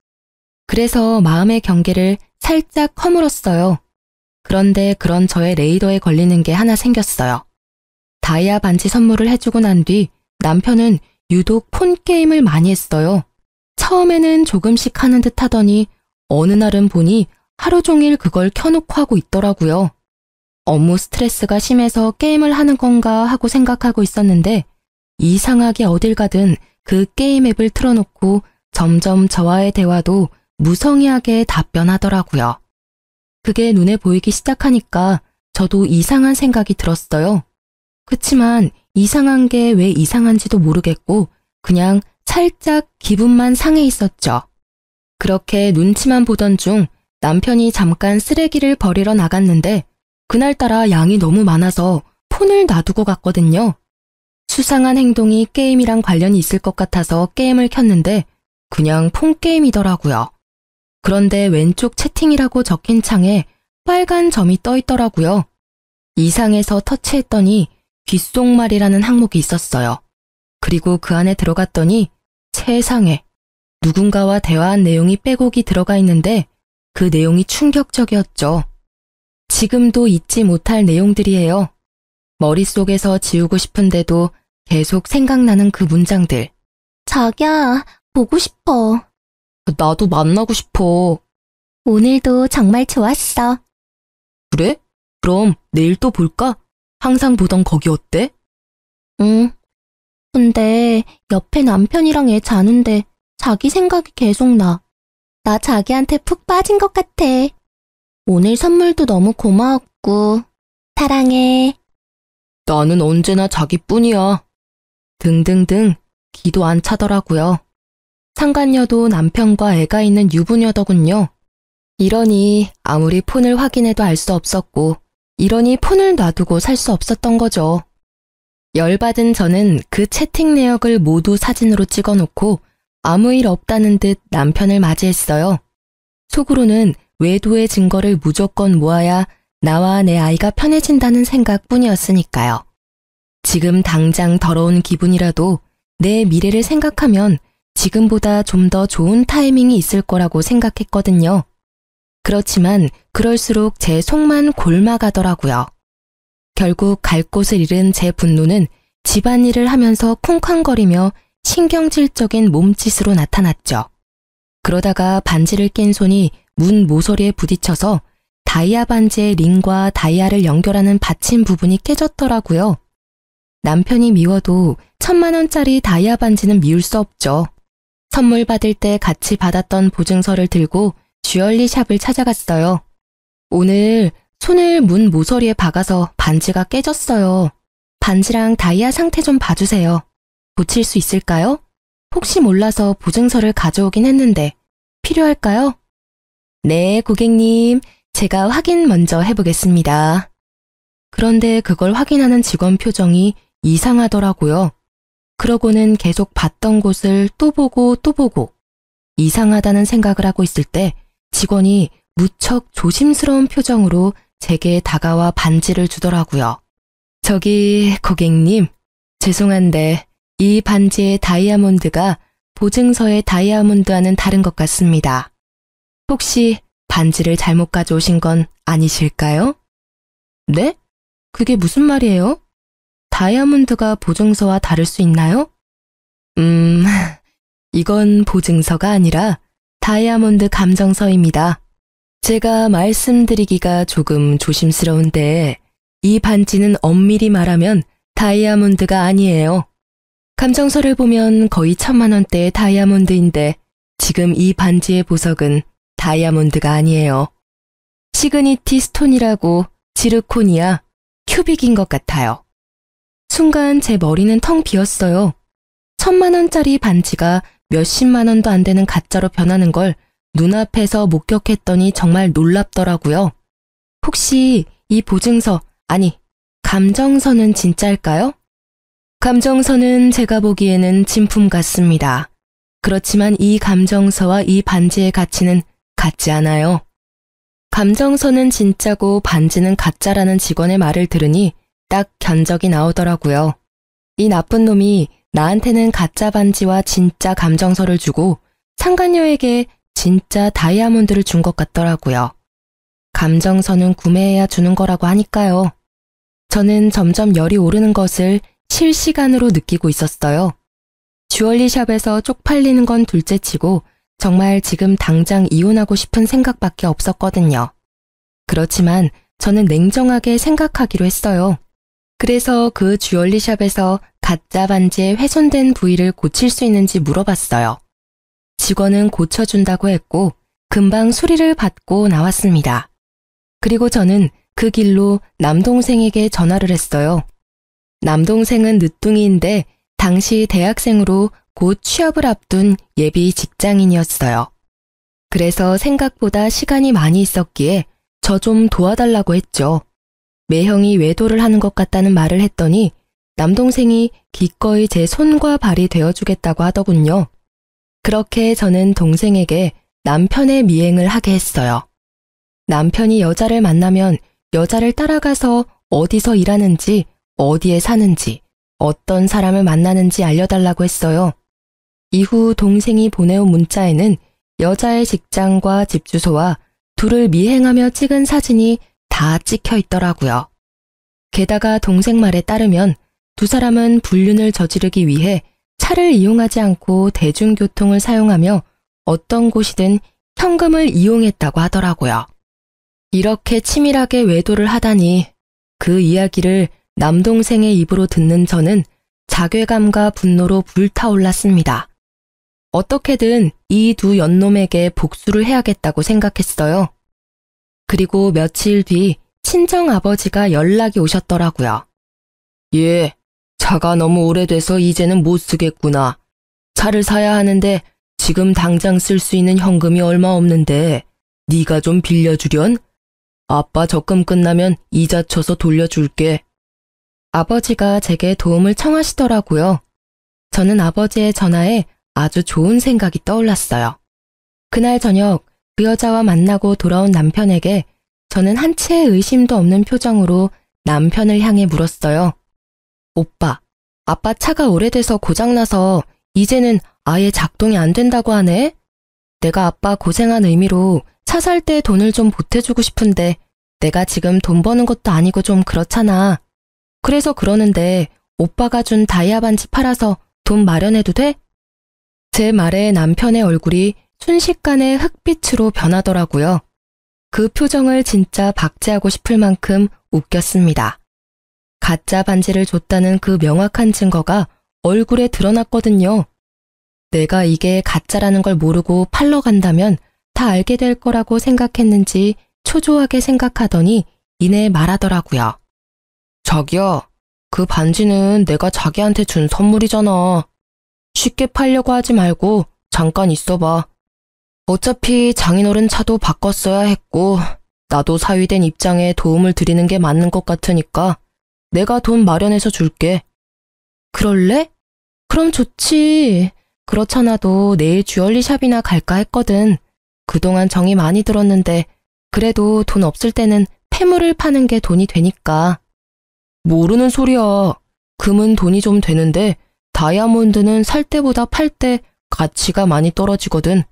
그래서 마음의 경계를 살짝 허물었어요. 그런데 그런 저의 레이더에 걸리는 게 하나 생겼어요. 다이아 반지 선물을 해주고 난 뒤 남편은 유독 폰 게임을 많이 했어요. 처음에는 조금씩 하는 듯 하더니 어느 날은 보니 하루 종일 그걸 켜놓고 하고 있더라고요. 업무 스트레스가 심해서 게임을 하는 건가 하고 생각하고 있었는데 이상하게 어딜 가든 그 게임 앱을 틀어놓고 점점 저와의 대화도 무성의하게 답변하더라고요. 그게 눈에 보이기 시작하니까 저도 이상한 생각이 들었어요. 그치만 이상한 게 왜 이상한지도 모르겠고 그냥 살짝 기분만 상해 있었죠. 그렇게 눈치만 보던 중 남편이 잠깐 쓰레기를 버리러 나갔는데 그날따라 양이 너무 많아서 폰을 놔두고 갔거든요. 수상한 행동이 게임이랑 관련이 있을 것 같아서 게임을 켰는데 그냥 폰게임이더라고요. 그런데 왼쪽 채팅이라고 적힌 창에 빨간 점이 떠 있더라고요. 이상해서 터치했더니 귓속말이라는 항목이 있었어요. 그리고 그 안에 들어갔더니 세상에 누군가와 대화한 내용이 빼곡히 들어가 있는데 그 내용이 충격적이었죠. 지금도 잊지 못할 내용들이에요. 머릿속에서 지우고 싶은데도 계속 생각나는 그 문장들. 자기야, 보고 싶어. 나도 만나고 싶어. 오늘도 정말 좋았어. 그래? 그럼 내일 또 볼까? 항상 보던 거기 어때? 응. 근데 옆에 남편이랑 애 자는데 자기 생각이 계속 나. 나 자기한테 푹 빠진 것 같아. 오늘 선물도 너무 고마웠고 사랑해. 나는 언제나 자기뿐이야. 등등등 기도 안 차더라고요. 상간녀도 남편과 애가 있는 유부녀더군요. 이러니 아무리 폰을 확인해도 알 수 없었고 이러니 폰을 놔두고 살 수 없었던 거죠. 열받은 저는 그 채팅 내역을 모두 사진으로 찍어놓고 아무 일 없다는 듯 남편을 맞이했어요. 속으로는 외도의 증거를 무조건 모아야 나와 내 아이가 편해진다는 생각뿐이었으니까요. 지금 당장 더러운 기분이라도 내 미래를 생각하면 지금보다 좀 더 좋은 타이밍이 있을 거라고 생각했거든요. 그렇지만 그럴수록 제 속만 골마가더라고요. 결국 갈 곳을 잃은 제 분노는 집안일을 하면서 쿵쾅거리며 신경질적인 몸짓으로 나타났죠. 그러다가 반지를 낀 손이 문 모서리에 부딪혀서 다이아 반지의 링과 다이아를 연결하는 받침 부분이 깨졌더라고요. 남편이 미워도 1,000만 원짜리 다이아 반지는 미울 수 없죠. 선물 받을 때 같이 받았던 보증서를 들고 주얼리 샵을 찾아갔어요. 오늘 손을 문 모서리에 박아서 반지가 깨졌어요. 반지랑 다이아 상태 좀 봐주세요. 고칠 수 있을까요? 혹시 몰라서 보증서를 가져오긴 했는데 필요할까요? 네, 고객님. 제가 확인 먼저 해보겠습니다. 그런데 그걸 확인하는 직원 표정이 이상하더라고요. 그러고는 계속 봤던 곳을 또 보고 또 보고 이상하다는 생각을 하고 있을 때 직원이 무척 조심스러운 표정으로 제게 다가와 반지를 주더라고요. 저기 고객님, 죄송한데 이 반지의 다이아몬드가 보증서의 다이아몬드와는 다른 것 같습니다. 혹시 반지를 잘못 가져오신 건 아니실까요? 네? 그게 무슨 말이에요? 다이아몬드가 보증서와 다를 수 있나요? 이건 보증서가 아니라 다이아몬드 감정서입니다. 제가 말씀드리기가 조금 조심스러운데 이 반지는 엄밀히 말하면 다이아몬드가 아니에요. 감정서를 보면 거의 1,000만 원대의 다이아몬드인데 지금 이 반지의 보석은 다이아몬드가 아니에요. 시그니티 스톤이라고 지르코니아, 큐빅인 것 같아요. 순간 제 머리는 텅 비었어요. 1,000만 원짜리 반지가 몇십만 원도 안 되는 가짜로 변하는 걸 눈앞에서 목격했더니 정말 놀랍더라고요. 혹시 이 보증서, 아니, 감정서는 진짜일까요? 감정서는 제가 보기에는 진품 같습니다. 그렇지만 이 감정서와 이 반지의 가치는 같지 않아요. 감정서는 진짜고 반지는 가짜라는 직원의 말을 들으니 딱 견적이 나오더라고요. 이 나쁜 놈이 나한테는 가짜 반지와 진짜 감정서를 주고 상간녀에게 진짜 다이아몬드를 준 것 같더라고요. 감정서는 구매해야 주는 거라고 하니까요. 저는 점점 열이 오르는 것을 실시간으로 느끼고 있었어요. 주얼리샵에서 쪽팔리는 건 둘째치고 정말 지금 당장 이혼하고 싶은 생각밖에 없었거든요. 그렇지만 저는 냉정하게 생각하기로 했어요. 그래서 그 주얼리샵에서 가짜 반지의 훼손된 부위를 고칠 수 있는지 물어봤어요. 직원은 고쳐준다고 했고 금방 수리를 받고 나왔습니다. 그리고 저는 그 길로 남동생에게 전화를 했어요. 남동생은 늦둥이인데 당시 대학생으로 곧 취업을 앞둔 예비 직장인이었어요. 그래서 생각보다 시간이 많이 있었기에 저 좀 도와달라고 했죠. 매형이 외도를 하는 것 같다는 말을 했더니 남동생이 기꺼이 제 손과 발이 되어주겠다고 하더군요. 그렇게 저는 동생에게 남편의 미행을 하게 했어요. 남편이 여자를 만나면 여자를 따라가서 어디서 일하는지, 어디에 사는지, 어떤 사람을 만나는지 알려달라고 했어요. 이후 동생이 보내온 문자에는 여자의 직장과 집 주소와 둘을 미행하며 찍은 사진이 다 찍혀 있더라고요. 게다가 동생 말에 따르면 두 사람은 불륜을 저지르기 위해 차를 이용하지 않고 대중교통을 사용하며 어떤 곳이든 현금을 이용했다고 하더라고요. 이렇게 치밀하게 외도를 하다니 그 이야기를 남동생의 입으로 듣는 저는 자괴감과 분노로 불타올랐습니다. 어떻게든 이 두 연놈에게 복수를 해야겠다고 생각했어요. 그리고 며칠 뒤 친정아버지가 연락이 오셨더라고요. 예, 차가 너무 오래돼서 이제는 못 쓰겠구나. 차를 사야 하는데 지금 당장 쓸 수 있는 현금이 얼마 없는데 네가 좀 빌려주련? 아빠 적금 끝나면 이자 쳐서 돌려줄게. 아버지가 제게 도움을 청하시더라고요. 저는 아버지의 전화에 아주 좋은 생각이 떠올랐어요. 그날 저녁 그 여자와 만나고 돌아온 남편에게 저는 한 채의 의심도 없는 표정으로 남편을 향해 물었어요. 오빠, 아빠 차가 오래돼서 고장나서 이제는 아예 작동이 안 된다고 하네? 내가 아빠 고생한 의미로 차 살 때 돈을 좀 보태주고 싶은데 내가 지금 돈 버는 것도 아니고 좀 그렇잖아. 그래서 그러는데 오빠가 준 다이아 반지 팔아서 돈 마련해도 돼? 제 말에 남편의 얼굴이 순식간에 흑빛으로 변하더라고요. 그 표정을 진짜 박제하고 싶을 만큼 웃겼습니다. 가짜 반지를 줬다는 그 명확한 증거가 얼굴에 드러났거든요. 내가 이게 가짜라는 걸 모르고 팔러 간다면 다 알게 될 거라고 생각했는지 초조하게 생각하더니 이내 말하더라고요. 자기야, 그 반지는 내가 자기한테 준 선물이잖아. 쉽게 팔려고 하지 말고 잠깐 있어봐. 어차피 장인어른 차도 바꿨어야 했고 나도 사위된 입장에 도움을 드리는 게 맞는 것 같으니까 내가 돈 마련해서 줄게. 그럴래? 그럼 좋지. 그렇잖아도 내일 주얼리 샵이나 갈까 했거든. 그동안 정이 많이 들었는데 그래도 돈 없을 때는 폐물을 파는 게 돈이 되니까. 모르는 소리야. 금은 돈이 좀 되는데 다이아몬드는 살 때보다 팔 때 가치가 많이 떨어지거든.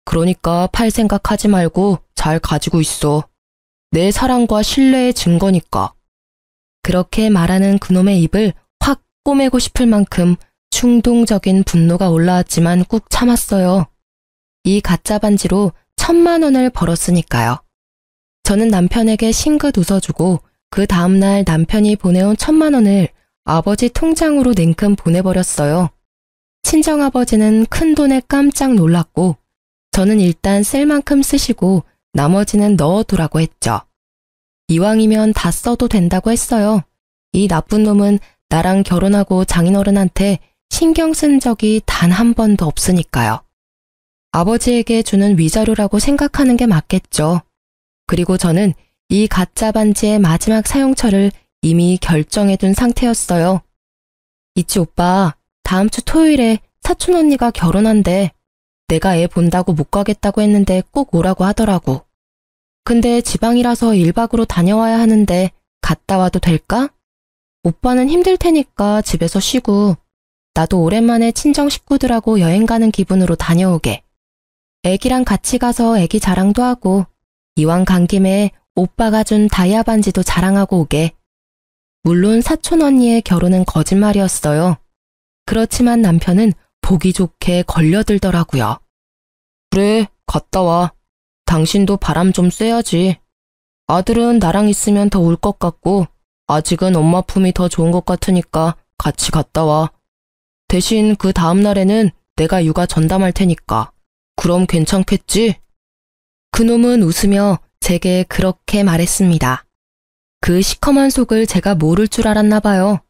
그러니까 팔 생각하지 말고 잘 가지고 있어. 내 사랑과 신뢰의 증거니까. 그렇게 말하는 그놈의 입을 확 꼬매고 싶을 만큼 충동적인 분노가 올라왔지만 꾹 참았어요. 이 가짜 반지로 1,000만 원을 벌었으니까요. 저는 남편에게 싱긋 웃어주고 그 다음날 남편이 보내온 1,000만 원을 아버지 통장으로 냉큼 보내버렸어요. 친정아버지는 큰 돈에 깜짝 놀랐고 저는 일단 쓸 만큼 쓰시고 나머지는 넣어두라고 했죠. 이왕이면 다 써도 된다고 했어요. 이 나쁜 놈은 나랑 결혼하고 장인어른한테 신경 쓴 적이 단 한 번도 없으니까요. 아버지에게 주는 위자료라고 생각하는 게 맞겠죠. 그리고 저는 이 가짜 반지의 마지막 사용처를 이미 결정해둔 상태였어요. 이치 오빠, 다음 주 토요일에 사촌 언니가 결혼한대. 내가 애 본다고 못 가겠다고 했는데 꼭 오라고 하더라고. 근데 지방이라서 1박으로 다녀와야 하는데 갔다 와도 될까? 오빠는 힘들 테니까 집에서 쉬고 나도 오랜만에 친정 식구들하고 여행 가는 기분으로 다녀오게. 애기랑 같이 가서 애기 자랑도 하고 이왕 간 김에 오빠가 준 다이아 반지도 자랑하고 오게. 물론 사촌 언니의 결혼은 거짓말이었어요. 그렇지만 남편은 보기 좋게 걸려들더라고요. 그래, 갔다 와. 당신도 바람 좀 쐬야지. 아들은 나랑 있으면 더 울 것 같고 아직은 엄마 품이 더 좋은 것 같으니까 같이 갔다 와. 대신 그 다음 날에는 내가 육아 전담할 테니까. 그럼 괜찮겠지? 그놈은 웃으며 제게 그렇게 말했습니다. 그 시커먼 속을 제가 모를 줄 알았나 봐요.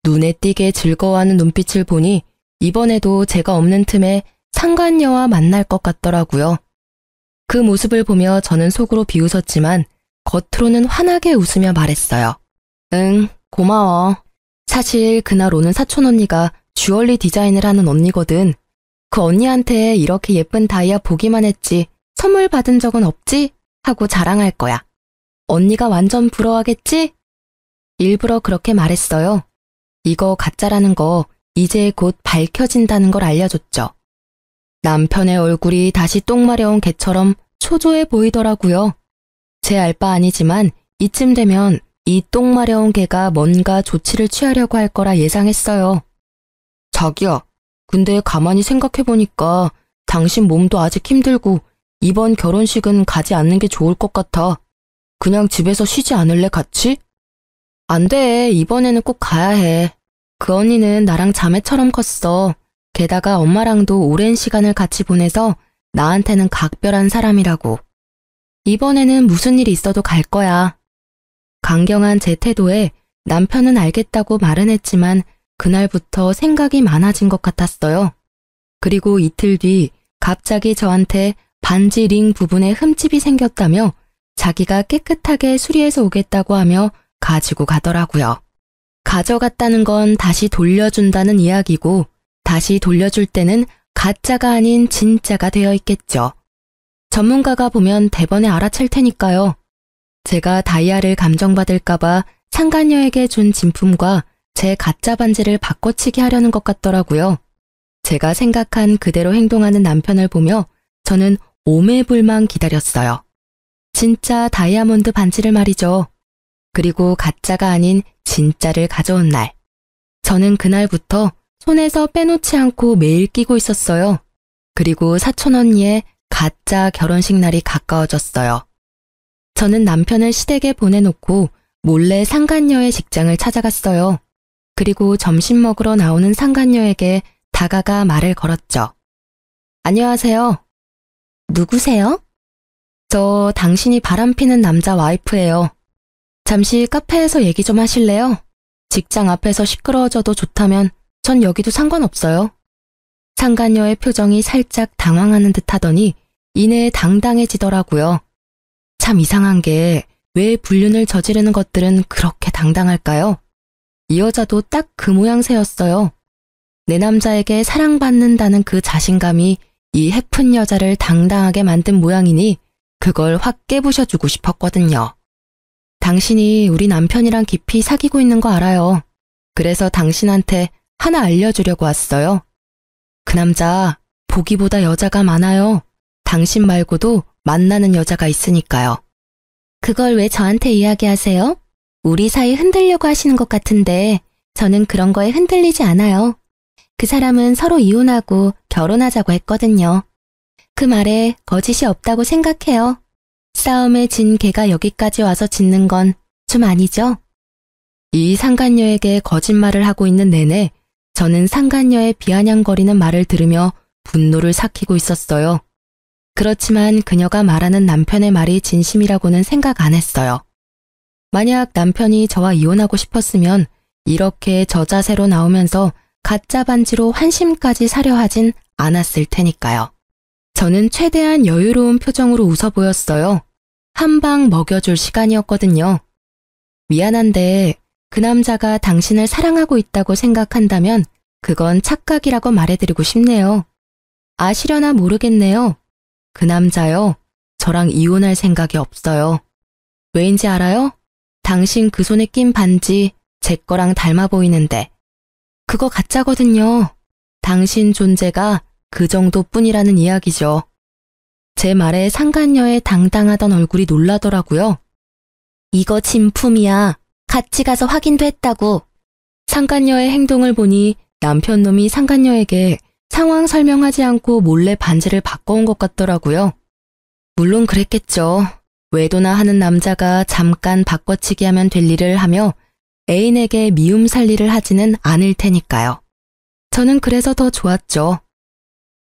눈에 띄게 즐거워하는 눈빛을 보니 이번에도 제가 없는 틈에 상간녀와 만날 것 같더라고요. 그 모습을 보며 저는 속으로 비웃었지만 겉으로는 환하게 웃으며 말했어요. 응, 고마워. 사실 그날 오는 사촌 언니가 주얼리 디자인을 하는 언니거든. 그 언니한테 이렇게 예쁜 다이아 보기만 했지 선물 받은 적은 없지? 하고 자랑할 거야. 언니가 완전 부러워하겠지? 일부러 그렇게 말했어요. 이거 가짜라는 거 이제 곧 밝혀진다는 걸 알려줬죠. 남편의 얼굴이 다시 똥 마려운 개처럼 초조해 보이더라고요. 제 알 바 아니지만 이쯤 되면 이 똥 마려운 개가 뭔가 조치를 취하려고 할 거라 예상했어요. 자기야, 근데 가만히 생각해보니까 당신 몸도 아직 힘들고 이번 결혼식은 가지 않는 게 좋을 것 같아. 그냥 집에서 쉬지 않을래, 같이? 안 돼, 이번에는 꼭 가야 해. 그 언니는 나랑 자매처럼 컸어. 게다가 엄마랑도 오랜 시간을 같이 보내서 나한테는 각별한 사람이라고. 이번에는 무슨 일이 있어도 갈 거야. 강경한 제 태도에 남편은 알겠다고 말은 했지만 그날부터 생각이 많아진 것 같았어요. 그리고 이틀 뒤 갑자기 저한테 반지 링 부분에 흠집이 생겼다며 자기가 깨끗하게 수리해서 오겠다고 하며 가지고 가더라고요. 가져갔다는 건 다시 돌려준다는 이야기고 다시 돌려줄 때는 가짜가 아닌 진짜가 되어 있겠죠. 전문가가 보면 대번에 알아챌 테니까요. 제가 다이아를 감정받을까봐 상간녀에게 준 진품과 제 가짜 반지를 바꿔치기 하려는 것 같더라고요. 제가 생각한 그대로 행동하는 남편을 보며 저는 오매불망 기다렸어요. 진짜 다이아몬드 반지를 말이죠. 그리고 가짜가 아닌 진짜를 가져온 날. 저는 그날부터 손에서 빼놓지 않고 매일 끼고 있었어요. 그리고 사촌 언니의 가짜 결혼식 날이 가까워졌어요. 저는 남편을 시댁에 보내놓고 몰래 상간녀의 직장을 찾아갔어요. 그리고 점심 먹으러 나오는 상간녀에게 다가가 말을 걸었죠. 안녕하세요. 누구세요? 저 당신이 바람피는 남자 와이프예요. 잠시 카페에서 얘기 좀 하실래요? 직장 앞에서 시끄러워져도 좋다면 전 여기도 상관없어요. 상간녀의 표정이 살짝 당황하는 듯 하더니 이내 당당해지더라고요. 참 이상한 게 왜 불륜을 저지르는 것들은 그렇게 당당할까요? 이 여자도 딱 그 모양새였어요. 내 남자에게 사랑받는다는 그 자신감이 이 해픈 여자를 당당하게 만든 모양이니 그걸 확 깨부셔주고 싶었거든요. 당신이 우리 남편이랑 깊이 사귀고 있는 거 알아요. 그래서 당신한테 하나 알려주려고 왔어요. 그 남자 보기보다 여자가 많아요. 당신 말고도 만나는 여자가 있으니까요. 그걸 왜 저한테 이야기하세요? 우리 사이 흔들려고 하시는 것 같은데 저는 그런 거에 흔들리지 않아요. 그 사람은 서로 이혼하고 결혼하자고 했거든요. 그 말에 거짓이 없다고 생각해요. 싸움에 진 개가 여기까지 와서 짖는 건 좀 아니죠? 이 상간녀에게 거짓말을 하고 있는 내내 저는 상간녀의 비아냥거리는 말을 들으며 분노를 삭히고 있었어요. 그렇지만 그녀가 말하는 남편의 말이 진심이라고는 생각 안 했어요. 만약 남편이 저와 이혼하고 싶었으면 이렇게 저자세로 나오면서 가짜 반지로 환심까지 사려 하진 않았을 테니까요. 저는 최대한 여유로운 표정으로 웃어 보였어요. 한 방 먹여줄 시간이었거든요. 미안한데 그 남자가 당신을 사랑하고 있다고 생각한다면 그건 착각이라고 말해드리고 싶네요. 아시려나 모르겠네요. 그 남자요. 저랑 이혼할 생각이 없어요. 왜인지 알아요? 당신 그 손에 낀 반지 제 거랑 닮아 보이는데 그거 가짜거든요. 당신 존재가 그 정도뿐이라는 이야기죠. 제 말에 상간녀의 당당하던 얼굴이 놀라더라고요. 이거 진품이야. 같이 가서 확인도 했다고. 상간녀의 행동을 보니 남편 놈이 상간녀에게 상황 설명하지 않고 몰래 반지를 바꿔온 것 같더라고요. 물론 그랬겠죠. 외도나 하는 남자가 잠깐 바꿔치기 하면 될 일을 하며 애인에게 미움 살 일을 하지는 않을 테니까요. 저는 그래서 더 좋았죠.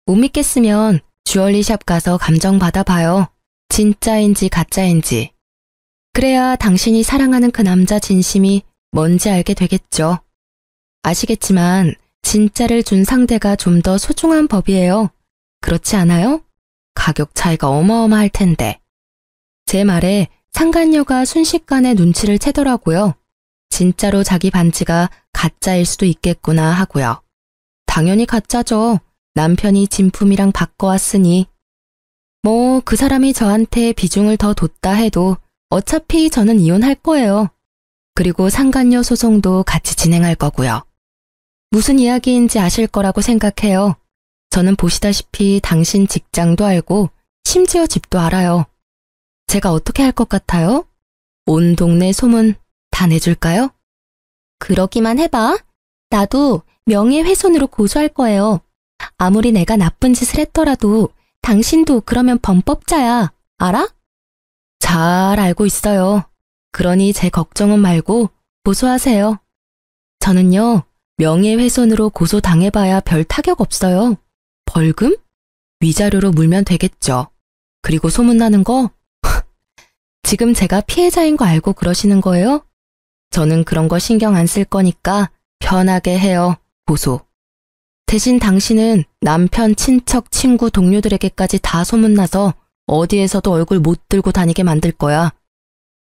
못 믿겠으면 주얼리샵 가서 감정 받아봐요. 진짜인지 가짜인지. 그래야 당신이 사랑하는 그 남자 진심이 뭔지 알게 되겠죠. 아시겠지만 진짜를 준 상대가 좀 더 소중한 법이에요. 그렇지 않아요? 가격 차이가 어마어마할 텐데. 제 말에 상간녀가 순식간에 눈치를 채더라고요. 진짜로 자기 반지가 가짜일 수도 있겠구나 하고요. 당연히 가짜죠. 남편이 진품이랑 바꿔왔으니. 뭐 그 사람이 저한테 비중을 더 뒀다 해도 어차피 저는 이혼할 거예요. 그리고 상간녀 소송도 같이 진행할 거고요. 무슨 이야기인지 아실 거라고 생각해요. 저는 보시다시피 당신 직장도 알고 심지어 집도 알아요. 제가 어떻게 할 것 같아요? 온 동네 소문 다 내줄까요? 그러기만 해봐. 나도 명예훼손으로 고소할 거예요. 아무리 내가 나쁜 짓을 했더라도 당신도 그러면 범법자야. 알아? 잘 알고 있어요. 그러니 제 걱정은 말고 고소하세요. 저는요, 명예훼손으로 고소당해봐야 별 타격 없어요. 벌금? 위자료로 물면 되겠죠. 그리고 소문나는 거? 지금 제가 피해자인 거 알고 그러시는 거예요? 저는 그런 거 신경 안 쓸 거니까 편하게 해요. 고소. 대신 당신은 남편, 친척, 친구, 동료들에게까지 다 소문나서 어디에서도 얼굴 못 들고 다니게 만들 거야.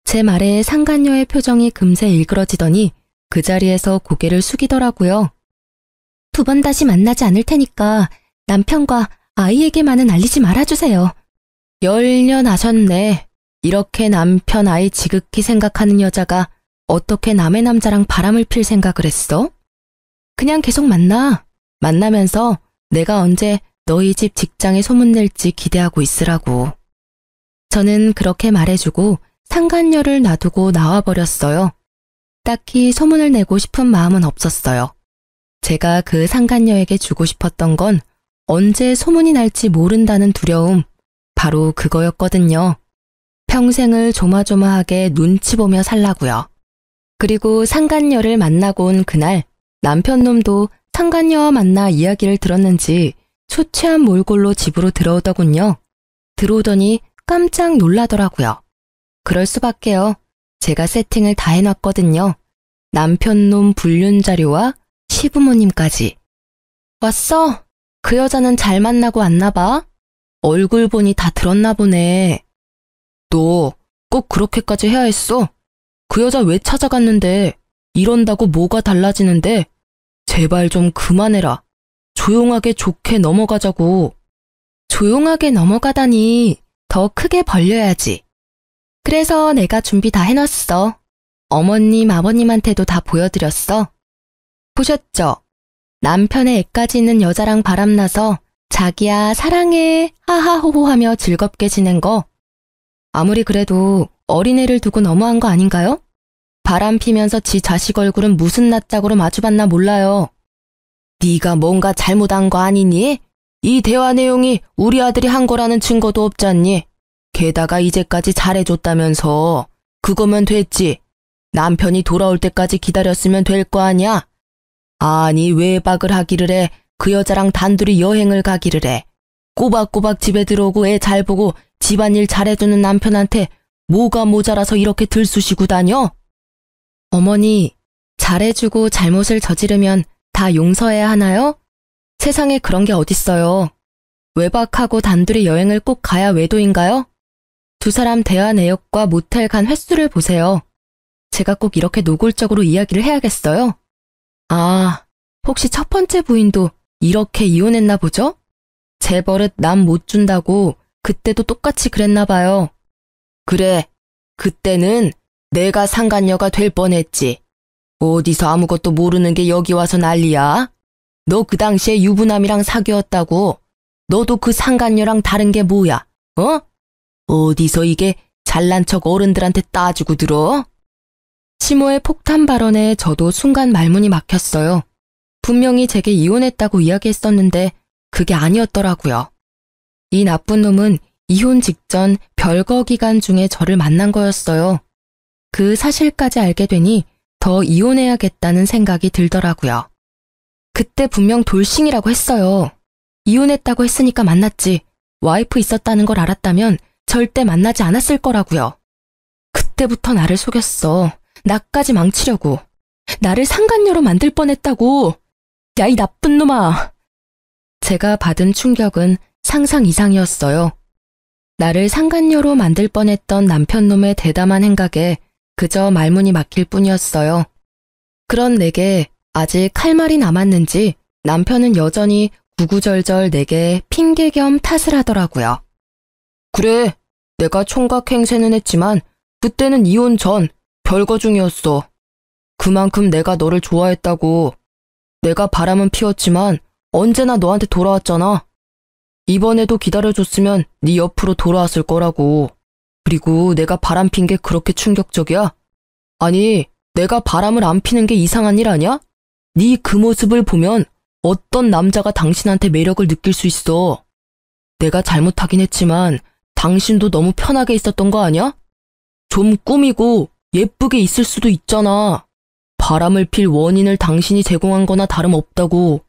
제 말에 상간녀의 표정이 금세 일그러지더니 그 자리에서 고개를 숙이더라고요. 2번 다시 만나지 않을 테니까 남편과 아이에게만은 알리지 말아주세요. 열년하셨네. 이렇게 남편, 아이 지극히 생각하는 여자가 어떻게 남의 남자랑 바람을 필 생각을 했어? 그냥 계속 만나. 만나면서 내가 언제 너희 집 직장에 소문낼지 기대하고 있으라고. 저는 그렇게 말해주고 상간녀를 놔두고 나와버렸어요. 딱히 소문을 내고 싶은 마음은 없었어요. 제가 그 상간녀에게 주고 싶었던 건 언제 소문이 날지 모른다는 두려움, 바로 그거였거든요. 평생을 조마조마하게 눈치 보며 살라고요. 그리고 상간녀를 만나고 온 그날 남편놈도 상간녀와 만나 이야기를 들었는지 초췌한 몰골로 집으로 들어오더군요. 들어오더니 깜짝 놀라더라고요. 그럴 수밖에요. 제가 세팅을 다 해놨거든요. 남편놈 불륜 자료와 시부모님까지. 왔어? 그 여자는 잘 만나고 왔나 봐? 얼굴 보니 다 들었나 보네. 너 꼭 그렇게까지 해야 했어? 그 여자 왜 찾아갔는데? 이런다고 뭐가 달라지는데? 제발 좀 그만해라. 조용하게 좋게 넘어가자고. 조용하게 넘어가다니 더 크게 벌려야지. 그래서 내가 준비 다 해놨어. 어머님, 아버님한테도 다 보여드렸어. 보셨죠? 남편의 애까지 있는 여자랑 바람나서 자기야 사랑해 하하호호 하며 즐겁게 지낸 거. 아무리 그래도 어린애를 두고 너무한 거 아닌가요? 바람 피면서 지 자식 얼굴은 무슨 낯짝으로 마주봤나 몰라요. 네가 뭔가 잘못한 거 아니니? 이 대화 내용이 우리 아들이 한 거라는 증거도 없잖니? 게다가 이제까지 잘해줬다면서. 그거면 됐지. 남편이 돌아올 때까지 기다렸으면 될 거 아니야? 아니 외박을 하기를 해. 그 여자랑 단둘이 여행을 가기를 해. 꼬박꼬박 집에 들어오고 애 잘 보고 집안일 잘해주는 남편한테 뭐가 모자라서 이렇게 들쑤시고 다녀? 어머니, 잘해주고 잘못을 저지르면 다 용서해야 하나요? 세상에 그런 게 어딨어요. 외박하고 단둘이 여행을 꼭 가야 외도인가요? 두 사람 대화 내역과 모텔 간 횟수를 보세요. 제가 꼭 이렇게 노골적으로 이야기를 해야겠어요? 아, 혹시 첫 번째 부인도 이렇게 이혼했나 보죠? 제 버릇 남 못 준다고 그때도 똑같이 그랬나 봐요. 그래, 그때는 내가 상간녀가 될 뻔했지. 어디서 아무것도 모르는 게 여기 와서 난리야? 너 그 당시에 유부남이랑 사귀었다고. 너도 그 상간녀랑 다른 게 뭐야? 어? 어디서 이게 잘난 척 어른들한테 따지고 들어? 시모의 폭탄 발언에 저도 순간 말문이 막혔어요. 분명히 제게 이혼했다고 이야기했었는데 그게 아니었더라고요. 이 나쁜 놈은 이혼 직전 별거 기간 중에 저를 만난 거였어요. 그 사실까지 알게 되니 더 이혼해야겠다는 생각이 들더라고요. 그때 분명 돌싱이라고 했어요. 이혼했다고 했으니까 만났지. 와이프 있었다는 걸 알았다면 절대 만나지 않았을 거라고요. 그때부터 나를 속였어. 나까지 망치려고. 나를 상간녀로 만들 뻔했다고. 야, 이 나쁜 놈아. 제가 받은 충격은 상상 이상이었어요. 나를 상간녀로 만들 뻔했던 남편놈의 대담한 행각에 그저 말문이 막힐 뿐이었어요. 그런 내게 아직 할 말이 남았는지 남편은 여전히 구구절절 내게 핑계 겸 탓을 하더라고요. 그래, 내가 총각 행세는 했지만 그때는 이혼 전 별거 중이었어. 그만큼 내가 너를 좋아했다고. 내가 바람은 피웠지만 언제나 너한테 돌아왔잖아. 이번에도 기다려줬으면 네 옆으로 돌아왔을 거라고. 그리고 내가 바람 핀 게 그렇게 충격적이야? 아니, 내가 바람을 안 피는 게 이상한 일 아니야? 네 그 모습을 보면 어떤 남자가 당신한테 매력을 느낄 수 있어. 내가 잘못하긴 했지만 당신도 너무 편하게 있었던 거 아니야? 좀 꾸미고 예쁘게 있을 수도 있잖아. 바람을 필 원인을 당신이 제공한 거나 다름없다고.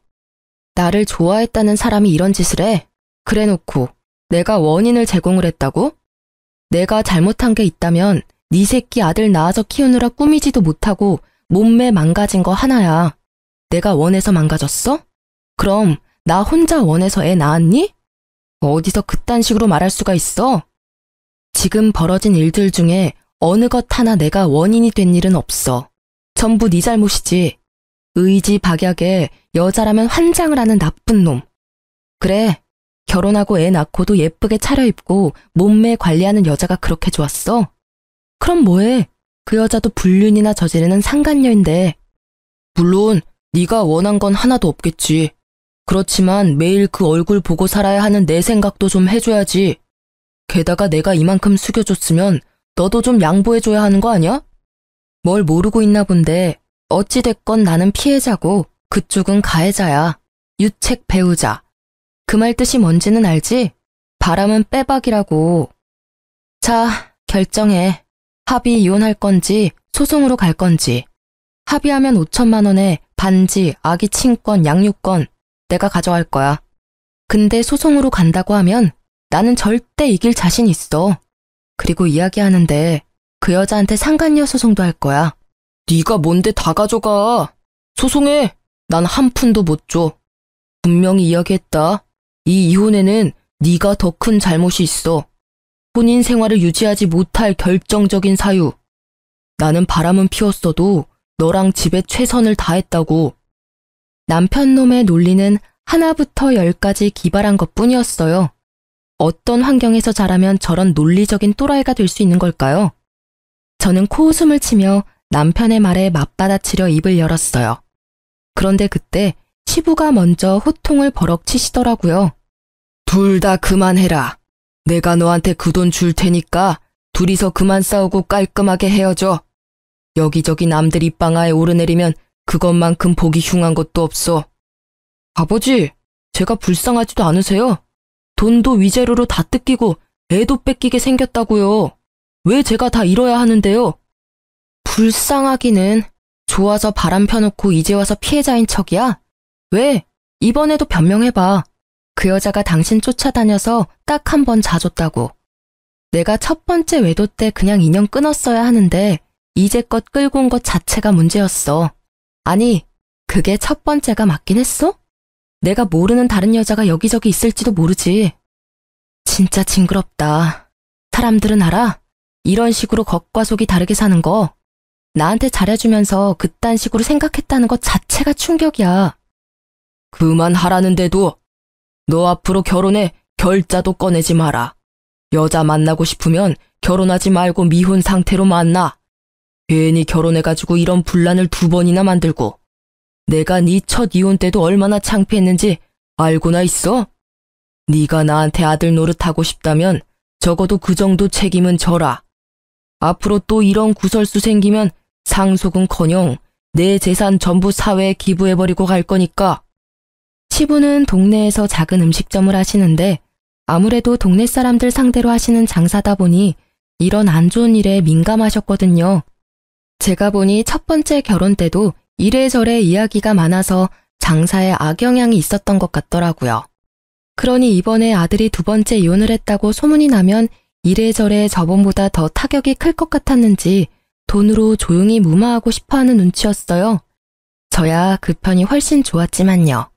나를 좋아했다는 사람이 이런 짓을 해? 그래놓고 내가 원인을 제공을 했다고? 내가 잘못한 게 있다면 네 새끼 아들 낳아서 키우느라 꾸미지도 못하고 몸매 망가진 거 하나야. 내가 원해서 망가졌어? 그럼 나 혼자 원해서 애 낳았니? 어디서 그딴 식으로 말할 수가 있어? 지금 벌어진 일들 중에 어느 것 하나 내가 원인이 된 일은 없어. 전부 네 잘못이지. 의지박약에 여자라면 환장을 하는 나쁜 놈. 그래, 결혼하고 애 낳고도 예쁘게 차려입고 몸매 관리하는 여자가 그렇게 좋았어? 그럼 뭐해? 그 여자도 불륜이나 저지르는 상간녀인데. 물론 네가 원한 건 하나도 없겠지. 그렇지만 매일 그 얼굴 보고 살아야 하는 내 생각도 좀 해줘야지. 게다가 내가 이만큼 숙여줬으면 너도 좀 양보해줘야 하는 거 아니야? 뭘 모르고 있나 본데 어찌됐건 나는 피해자고 그쪽은 가해자야. 유책 배우자. 그 말 뜻이 뭔지는 알지? 바람은 빼박이라고. 자, 결정해. 합의 이혼할 건지 소송으로 갈 건지, 합의하면 5천만 원에 반지, 아기 친권, 양육권 내가 가져갈 거야. 근데 소송으로 간다고 하면 나는 절대 이길 자신 있어. 그리고 이야기하는데 그 여자한테 상간녀 소송도 할 거야. 네가 뭔데 다 가져가. 소송해. 난 한 푼도 못 줘. 분명히 이야기했다. 이 이혼에는 네가 더 큰 잘못이 있어. 혼인 생활을 유지하지 못할 결정적인 사유. 나는 바람은 피웠어도 너랑 집에 최선을 다했다고. 남편 놈의 논리는 하나부터 열까지 기발한 것뿐이었어요. 어떤 환경에서 자라면 저런 논리적인 또라이가 될 수 있는 걸까요? 저는 코웃음을 치며 남편의 말에 맞받아치려 입을 열었어요. 그런데 그때 시부가 먼저 호통을 버럭 치시더라고요. 둘 다 그만해라. 내가 너한테 그 돈 줄 테니까 둘이서 그만 싸우고 깔끔하게 헤어져. 여기저기 남들 입방아에 오르내리면 그것만큼 보기 흉한 것도 없어. 아버지, 제가 불쌍하지도 않으세요? 돈도 위자료로 다 뜯기고 애도 뺏기게 생겼다고요. 왜 제가 다 잃어야 하는데요? 불쌍하기는. 좋아서 바람 펴놓고 이제 와서 피해자인 척이야? 왜? 이번에도 변명해봐. 그 여자가 당신 쫓아다녀서 딱 한 번 자줬다고. 내가 첫 번째 외도 때 그냥 인연 끊었어야 하는데 이제껏 끌고 온 것 자체가 문제였어. 아니, 그게 첫 번째가 맞긴 했어? 내가 모르는 다른 여자가 여기저기 있을지도 모르지. 진짜 징그럽다. 사람들은 알아? 이런 식으로 겉과 속이 다르게 사는 거. 나한테 잘해주면서 그딴 식으로 생각했다는 것 자체가 충격이야. 그만하라는데도. 너 앞으로 결혼해 결자도 꺼내지 마라. 여자 만나고 싶으면 결혼하지 말고 미혼 상태로 만나. 괜히 결혼해가지고 이런 분란을 2번이나 만들고. 내가 네 첫 이혼 때도 얼마나 창피했는지 알고나 있어? 네가 나한테 아들 노릇하고 싶다면 적어도 그 정도 책임은 져라. 앞으로 또 이런 구설수 생기면 상속은커녕 내 재산 전부 사회에 기부해버리고 갈 거니까. 시부는 동네에서 작은 음식점을 하시는데 아무래도 동네 사람들 상대로 하시는 장사다 보니 이런 안 좋은 일에 민감하셨거든요. 제가 보니 첫 번째 결혼 때도 이래저래 이야기가 많아서 장사에 악영향이 있었던 것 같더라고요. 그러니 이번에 아들이 2번째 이혼을 했다고 소문이 나면 이래저래 저번보다 더 타격이 클 것 같았는지 돈으로 조용히 무마하고 싶어하는 눈치였어요. 저야 그 편이 훨씬 좋았지만요.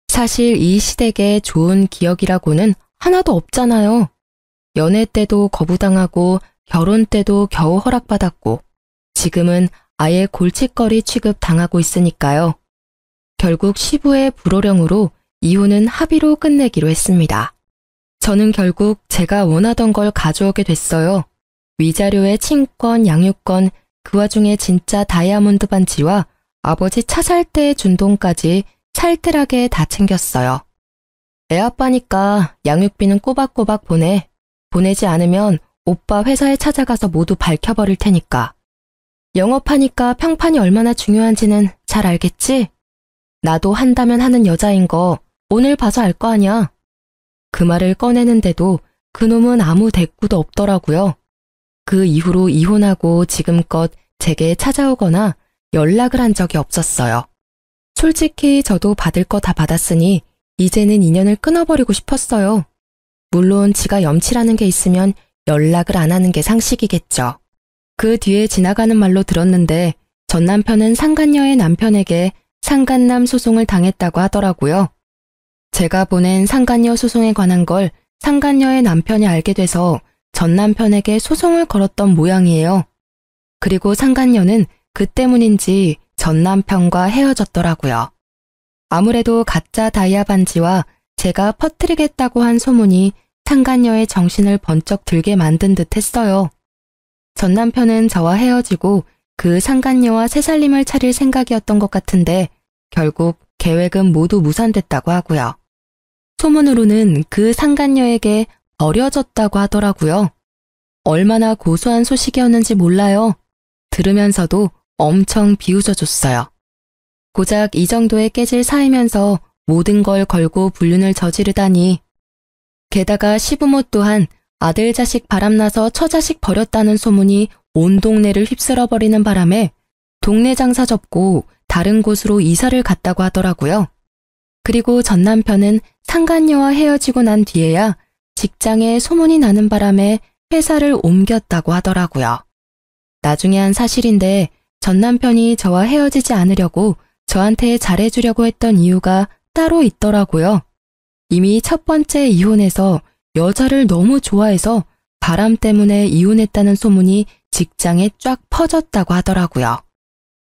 사실 이 시댁에 좋은 기억이라고는 하나도 없잖아요. 연애 때도 거부당하고 결혼 때도 겨우 허락받았고 지금은 아예 골칫거리 취급 당하고 있으니까요. 결국 시부의 불호령으로 이혼은 합의로 끝내기로 했습니다. 저는 결국 제가 원하던 걸 가져오게 됐어요. 위자료에 친권, 양육권, 그 와중에 진짜 다이아몬드 반지와 아버지 차 살 때 준 돈까지 살뜰하게 다 챙겼어요. 애아빠니까 양육비는 꼬박꼬박 보내. 보내지 않으면 오빠 회사에 찾아가서 모두 밝혀버릴 테니까. 영업하니까 평판이 얼마나 중요한지는 잘 알겠지? 나도 한다면 하는 여자인 거 오늘 봐서 알 거 아냐. 그 말을 꺼내는데도 그놈은 아무 대꾸도 없더라고요. 그 이후로 이혼하고 지금껏 제게 찾아오거나 연락을 한 적이 없었어요. 솔직히 저도 받을 거 다 받았으니 이제는 인연을 끊어버리고 싶었어요. 물론 지가 염치라는 게 있으면 연락을 안 하는 게 상식이겠죠. 그 뒤에 지나가는 말로 들었는데 전 남편은 상간녀의 남편에게 상간남 소송을 당했다고 하더라고요. 제가 보낸 상간녀 소송에 관한 걸 상간녀의 남편이 알게 돼서 전 남편에게 소송을 걸었던 모양이에요. 그리고 상간녀는 그 때문인지 전 남편과 헤어졌더라고요. 아무래도 가짜 다이아 반지와 제가 퍼뜨리겠다고 한 소문이 상간녀의 정신을 번쩍 들게 만든 듯 했어요. 전 남편은 저와 헤어지고 그 상간녀와 새살림을 차릴 생각이었던 것 같은데 결국 계획은 모두 무산됐다고 하고요. 소문으로는 그 상간녀에게 버려졌다고 하더라고요. 얼마나 고소한 소식이었는지 몰라요. 들으면서도 엄청 비웃어줬어요. 고작 이 정도에 깨질 사이면서 모든 걸 걸고 불륜을 저지르다니. 게다가 시부모 또한 아들 자식 바람나서 처자식 버렸다는 소문이 온 동네를 휩쓸어버리는 바람에 동네 장사 접고 다른 곳으로 이사를 갔다고 하더라고요. 그리고 전 남편은 상간녀와 헤어지고 난 뒤에야 직장에 소문이 나는 바람에 회사를 옮겼다고 하더라고요. 나중에 한 사실인데 전 남편이 저와 헤어지지 않으려고 저한테 잘해주려고 했던 이유가 따로 있더라고요. 이미 첫 번째 이혼에서 여자를 너무 좋아해서 바람 때문에 이혼했다는 소문이 직장에 쫙 퍼졌다고 하더라고요.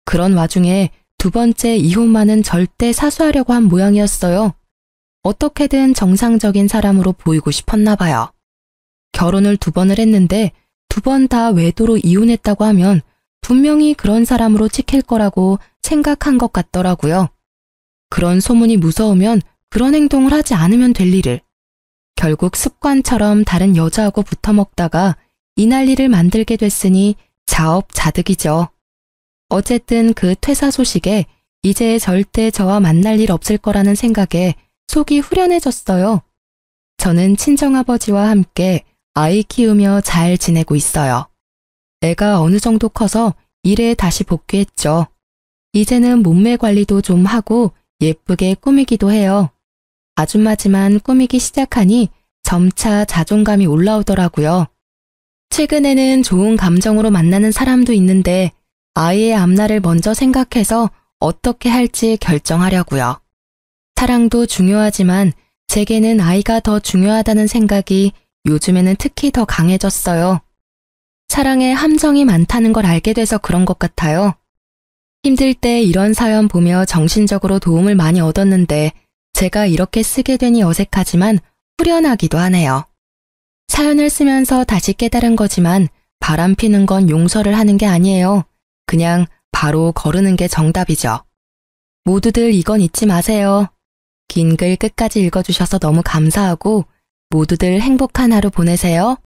그런 와중에 두 번째 이혼만은 절대 사수하려고 한 모양이었어요. 어떻게든 정상적인 사람으로 보이고 싶었나 봐요. 결혼을 2번을 했는데 2번 다 외도로 이혼했다고 하면 분명히 그런 사람으로 찍힐 거라고 생각한 것 같더라고요. 그런 소문이 무서우면 그런 행동을 하지 않으면 될 일을. 결국 습관처럼 다른 여자하고 붙어먹다가 이 난리를 만들게 됐으니 자업자득이죠. 어쨌든 그 퇴사 소식에 이제 절대 저와 만날 일 없을 거라는 생각에 속이 후련해졌어요. 저는 친정아버지와 함께 아이 키우며 잘 지내고 있어요. 애가 어느 정도 커서 일에 다시 복귀했죠. 이제는 몸매 관리도 좀 하고 예쁘게 꾸미기도 해요. 아줌마지만 꾸미기 시작하니 점차 자존감이 올라오더라고요. 최근에는 좋은 감정으로 만나는 사람도 있는데 아이의 앞날을 먼저 생각해서 어떻게 할지 결정하려고요. 사랑도 중요하지만 제게는 아이가 더 중요하다는 생각이 요즘에는 특히 더 강해졌어요. 사랑에 함정이 많다는 걸 알게 돼서 그런 것 같아요. 힘들 때 이런 사연 보며 정신적으로 도움을 많이 얻었는데 제가 이렇게 쓰게 되니 어색하지만 후련하기도 하네요. 사연을 쓰면서 다시 깨달은 거지만 바람 피는 건 용서를 하는 게 아니에요. 그냥 바로 거르는 게 정답이죠. 모두들 이건 잊지 마세요. 긴 글 끝까지 읽어주셔서 너무 감사하고 모두들 행복한 하루 보내세요.